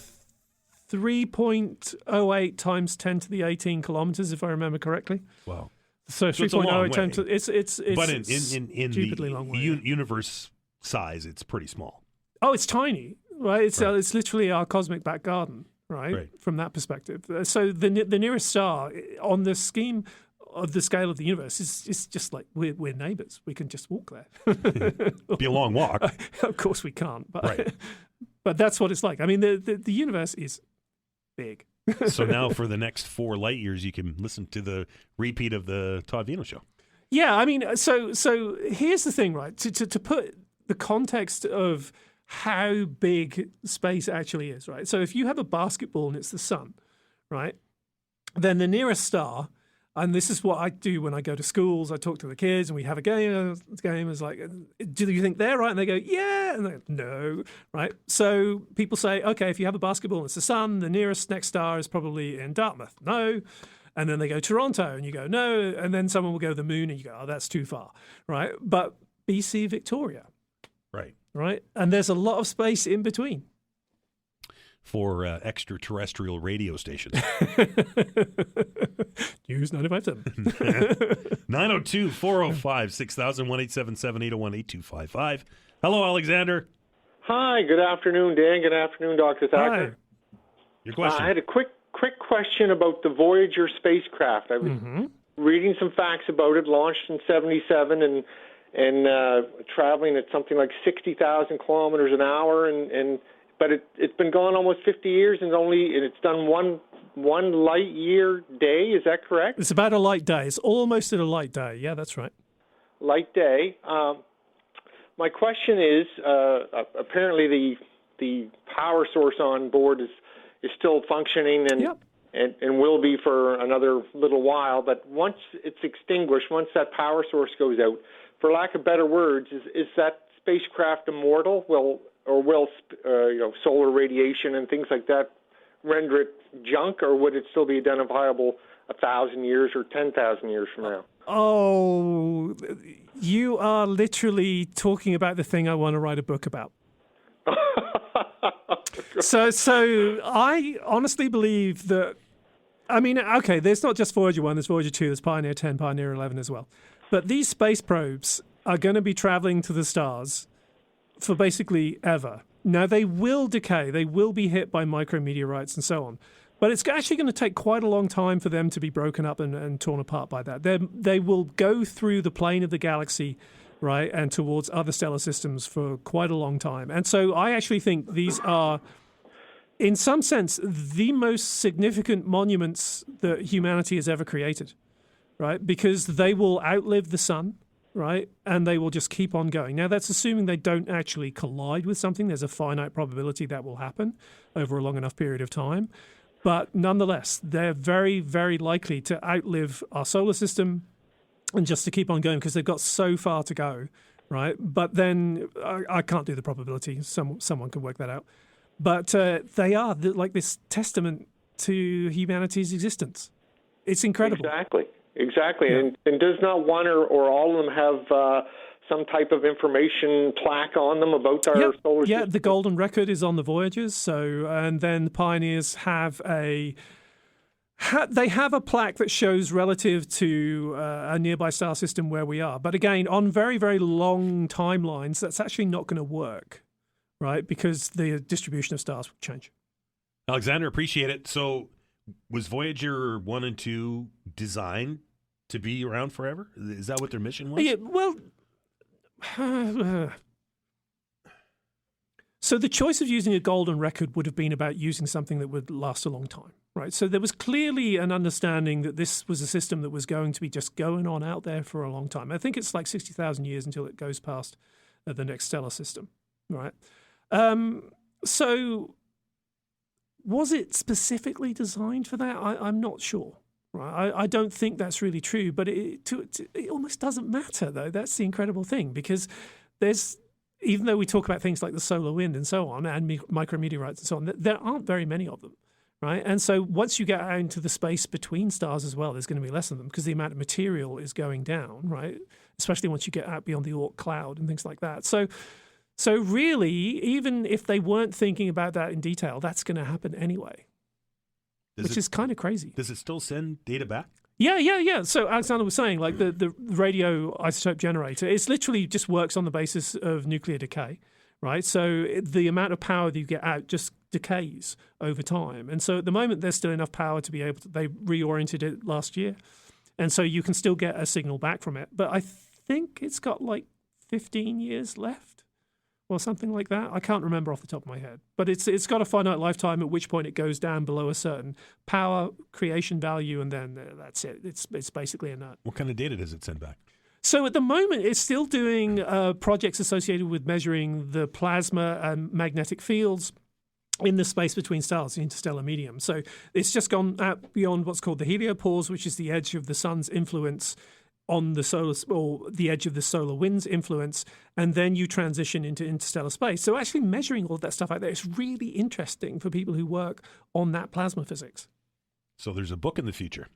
3.08 times 10 to the 18 kilometers, if I remember correctly. Wow. So 3.08 times. It's but in stupidly the long way. Universe size, it's pretty small. Oh, it's tiny, right? It's literally our cosmic back garden, right? From that perspective. So the nearest star on the scheme of the scale of the universe is just like we're neighbors. We can just walk there. Be a long walk. Of course we can't, but but that's what it's like. I mean, the universe is big. So now for the next 4 light years, you can listen to the repeat of the Todd Veinotte show. Yeah, I mean, so here's the thing, right? To put the context of how big space actually is, right? So if you have a basketball and it's the sun, right? Then the nearest star. And this is what I do when I go to schools. I talk to the kids and we have a game. The game is like, do you think they're right? And they go, yeah. And they go, no, right? So people say, okay, if you have a basketball and it's the sun, the nearest next star is probably in Dartmouth. No. And then they go Toronto and you go, no. And then someone will go the moon and you go, oh, that's too far, right? But BC Victoria. Right. right? And there's a lot of space in between. For extraterrestrial radio stations. News 95.7. 902-405-6000, 1-877-801-8255. Hello, Alexander. Hi, good afternoon, Dan. Good afternoon, Dr. Thacker. Hi. Your question. I had a quick question about the Voyager spacecraft. I was reading some facts about it, launched in 1977 and traveling at something like 60,000 kilometers an hour, but it's been gone almost 50 years and it's done one light year day. Is that correct? It's about a light day. It's almost at a light day. Yeah, that's right. Light day. My question is, apparently the power source on board is still functioning and will be for another little while. But once it's extinguished, once that power source goes out, for lack of better words, is that spacecraft immortal? Will solar radiation and things like that render it junk, or would it still be identifiable 1,000 years or 10,000 years from now? Oh, you are literally talking about the thing I want to write a book about. So I honestly believe that, okay, there's not just Voyager 1, there's Voyager 2, there's Pioneer 10, Pioneer 11 as well. But these space probes are going to be traveling to the stars for basically ever. Now, they will decay. They will be hit by micrometeorites and so on. But it's actually going to take quite a long time for them to be broken up and torn apart by that. They will go through the plane of the galaxy, right, and towards other stellar systems for quite a long time. And so I actually think these are, in some sense, the most significant monuments that humanity has ever created, right? Because they will outlive the sun, right? And they will just keep on going. Now, that's assuming they don't actually collide with something. There's a finite probability that will happen over a long enough period of time. But nonetheless, they're very, very likely to outlive our solar system and just to keep on going because they've got so far to go, right? But then I can't do the probability. Someone can work that out. But they are like this testament to humanity's existence. It's incredible. Exactly. Yeah. And does not one or all of them have some type of information plaque on them about our solar system? Yeah, the golden record is on the Voyagers. And then the Pioneers have a plaque that shows relative to a nearby star system where we are. But again, on very, very long timelines, that's actually not going to work, right? Because the distribution of stars will change. Alexander, appreciate it. So was Voyager 1 and 2 designed to be around forever? Is that what their mission was? Yeah, well, so the choice of using a golden record would have been about using something that would last a long time, right? So there was clearly an understanding that this was a system that was going to be just going on out there for a long time. I think it's like 60,000 years until it goes past the next stellar system, right? So was it specifically designed for that? I'm not sure. Right. I don't think that's really true, but it almost doesn't matter, though. That's the incredible thing, because even though we talk about things like the solar wind and so on, and micrometeorites and so on, there aren't very many of them, right? And so once you get out into the space between stars as well, there's going to be less of them because the amount of material is going down, right? Especially once you get out beyond the Oort cloud and things like that. So really, even if they weren't thinking about that in detail, that's going to happen anyway. Which is kind of crazy. Does it still send data back? Yeah. So Alexander was saying, like the radio isotope generator, it's literally just works on the basis of nuclear decay, right? So the amount of power that you get out just decays over time. And so at the moment, there's still enough power to be able to, they reoriented it last year. And so you can still get a signal back from it. But I think it's got like 15 years left. Or something like that. I can't remember off the top of my head. But it's got a finite lifetime, at which point it goes down below a certain power creation value, and then that's it. It's basically a nut. What kind of data does it send back? So at the moment, it's still doing projects associated with measuring the plasma and magnetic fields in the space between stars, the interstellar medium. So it's just gone out beyond what's called the heliopause, which is the edge of the sun's influence on the solar, or the edge of the solar wind's influence, and then you transition into interstellar space. So actually measuring all that stuff out there is really interesting for people who work on that plasma physics. So there's a book in the future.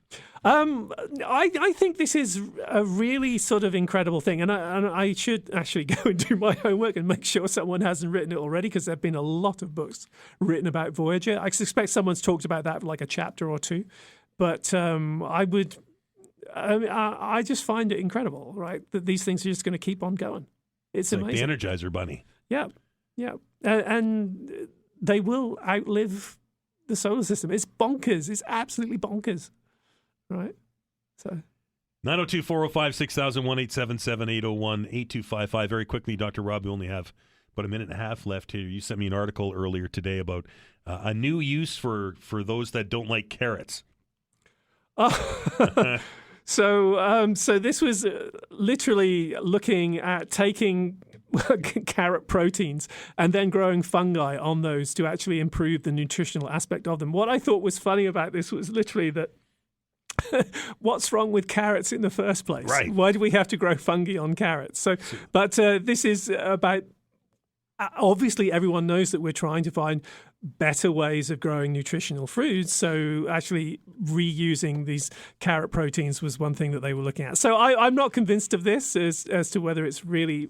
I think this is a really sort of incredible thing, and I should actually go and do my homework and make sure someone hasn't written it already, because there have been a lot of books written about Voyager. I suspect someone's talked about that for like a chapter or two, but I just find it incredible, right, that these things are just going to keep on going. It's like amazing. The Energizer Bunny. Yeah. And they will outlive the solar system. It's bonkers. It's absolutely bonkers, right? So 902-405-6000-1877-801-8255. Very quickly, Dr. Rob, we only have about a minute and a half left here. You sent me an article earlier today about a new use for those that don't like carrots. So this was literally looking at taking carrot proteins and then growing fungi on those to actually improve the nutritional aspect of them. What I thought was funny about this was literally that what's wrong with carrots in the first place? Right. Why do we have to grow fungi on carrots? But this is about, obviously everyone knows that we're trying to find better ways of growing nutritional foods. So actually reusing these carrot proteins was one thing that they were looking at. So I'm not convinced of this as to whether it's really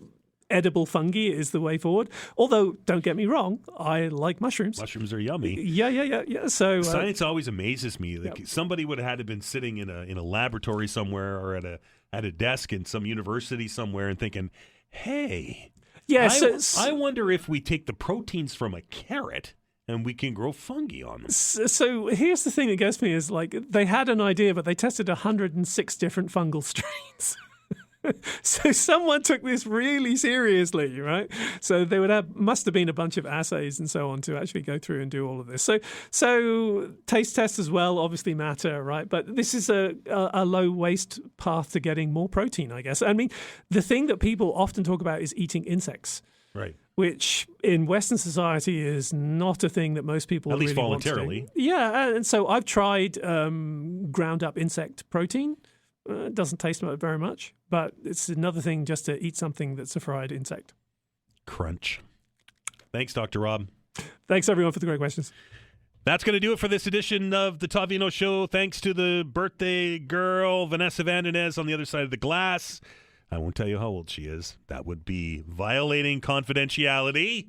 edible fungi is the way forward. Although, don't get me wrong, I like mushrooms. Mushrooms are yummy. Yeah. So science always amazes me. Like somebody would have had to been sitting in a laboratory somewhere or at a desk in some university somewhere and thinking, hey, I wonder if we take the proteins from a carrot and we can grow fungi on them. So here's the thing that gets me is like they had an idea, but they tested 106 different fungal strains. So someone took this really seriously, right? So they must have been a bunch of assays and so on to actually go through and do all of this. So taste tests as well obviously matter, right? But this is a low waste path to getting more protein, I guess. I mean, the thing that people often talk about is eating insects. Right. Which in Western society is not a thing that most people really voluntarily. want to do. Yeah, and so I've tried ground up insect protein. It doesn't taste very much, but it's another thing just to eat something that's a fried insect. Crunch. Thanks, Dr. Rob. Thanks, everyone, for the great questions. That's going to do it for this edition of the Todd Veinotte Show. Thanks to the birthday girl, Vanessa Vandenez, on the other side of the glass. I won't tell you how old she is. That would be violating confidentiality.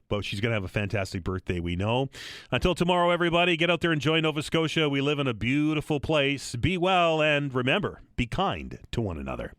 But she's going to have a fantastic birthday, we know. Until tomorrow, everybody, get out there and enjoy Nova Scotia. We live in a beautiful place. Be well, and remember, be kind to one another.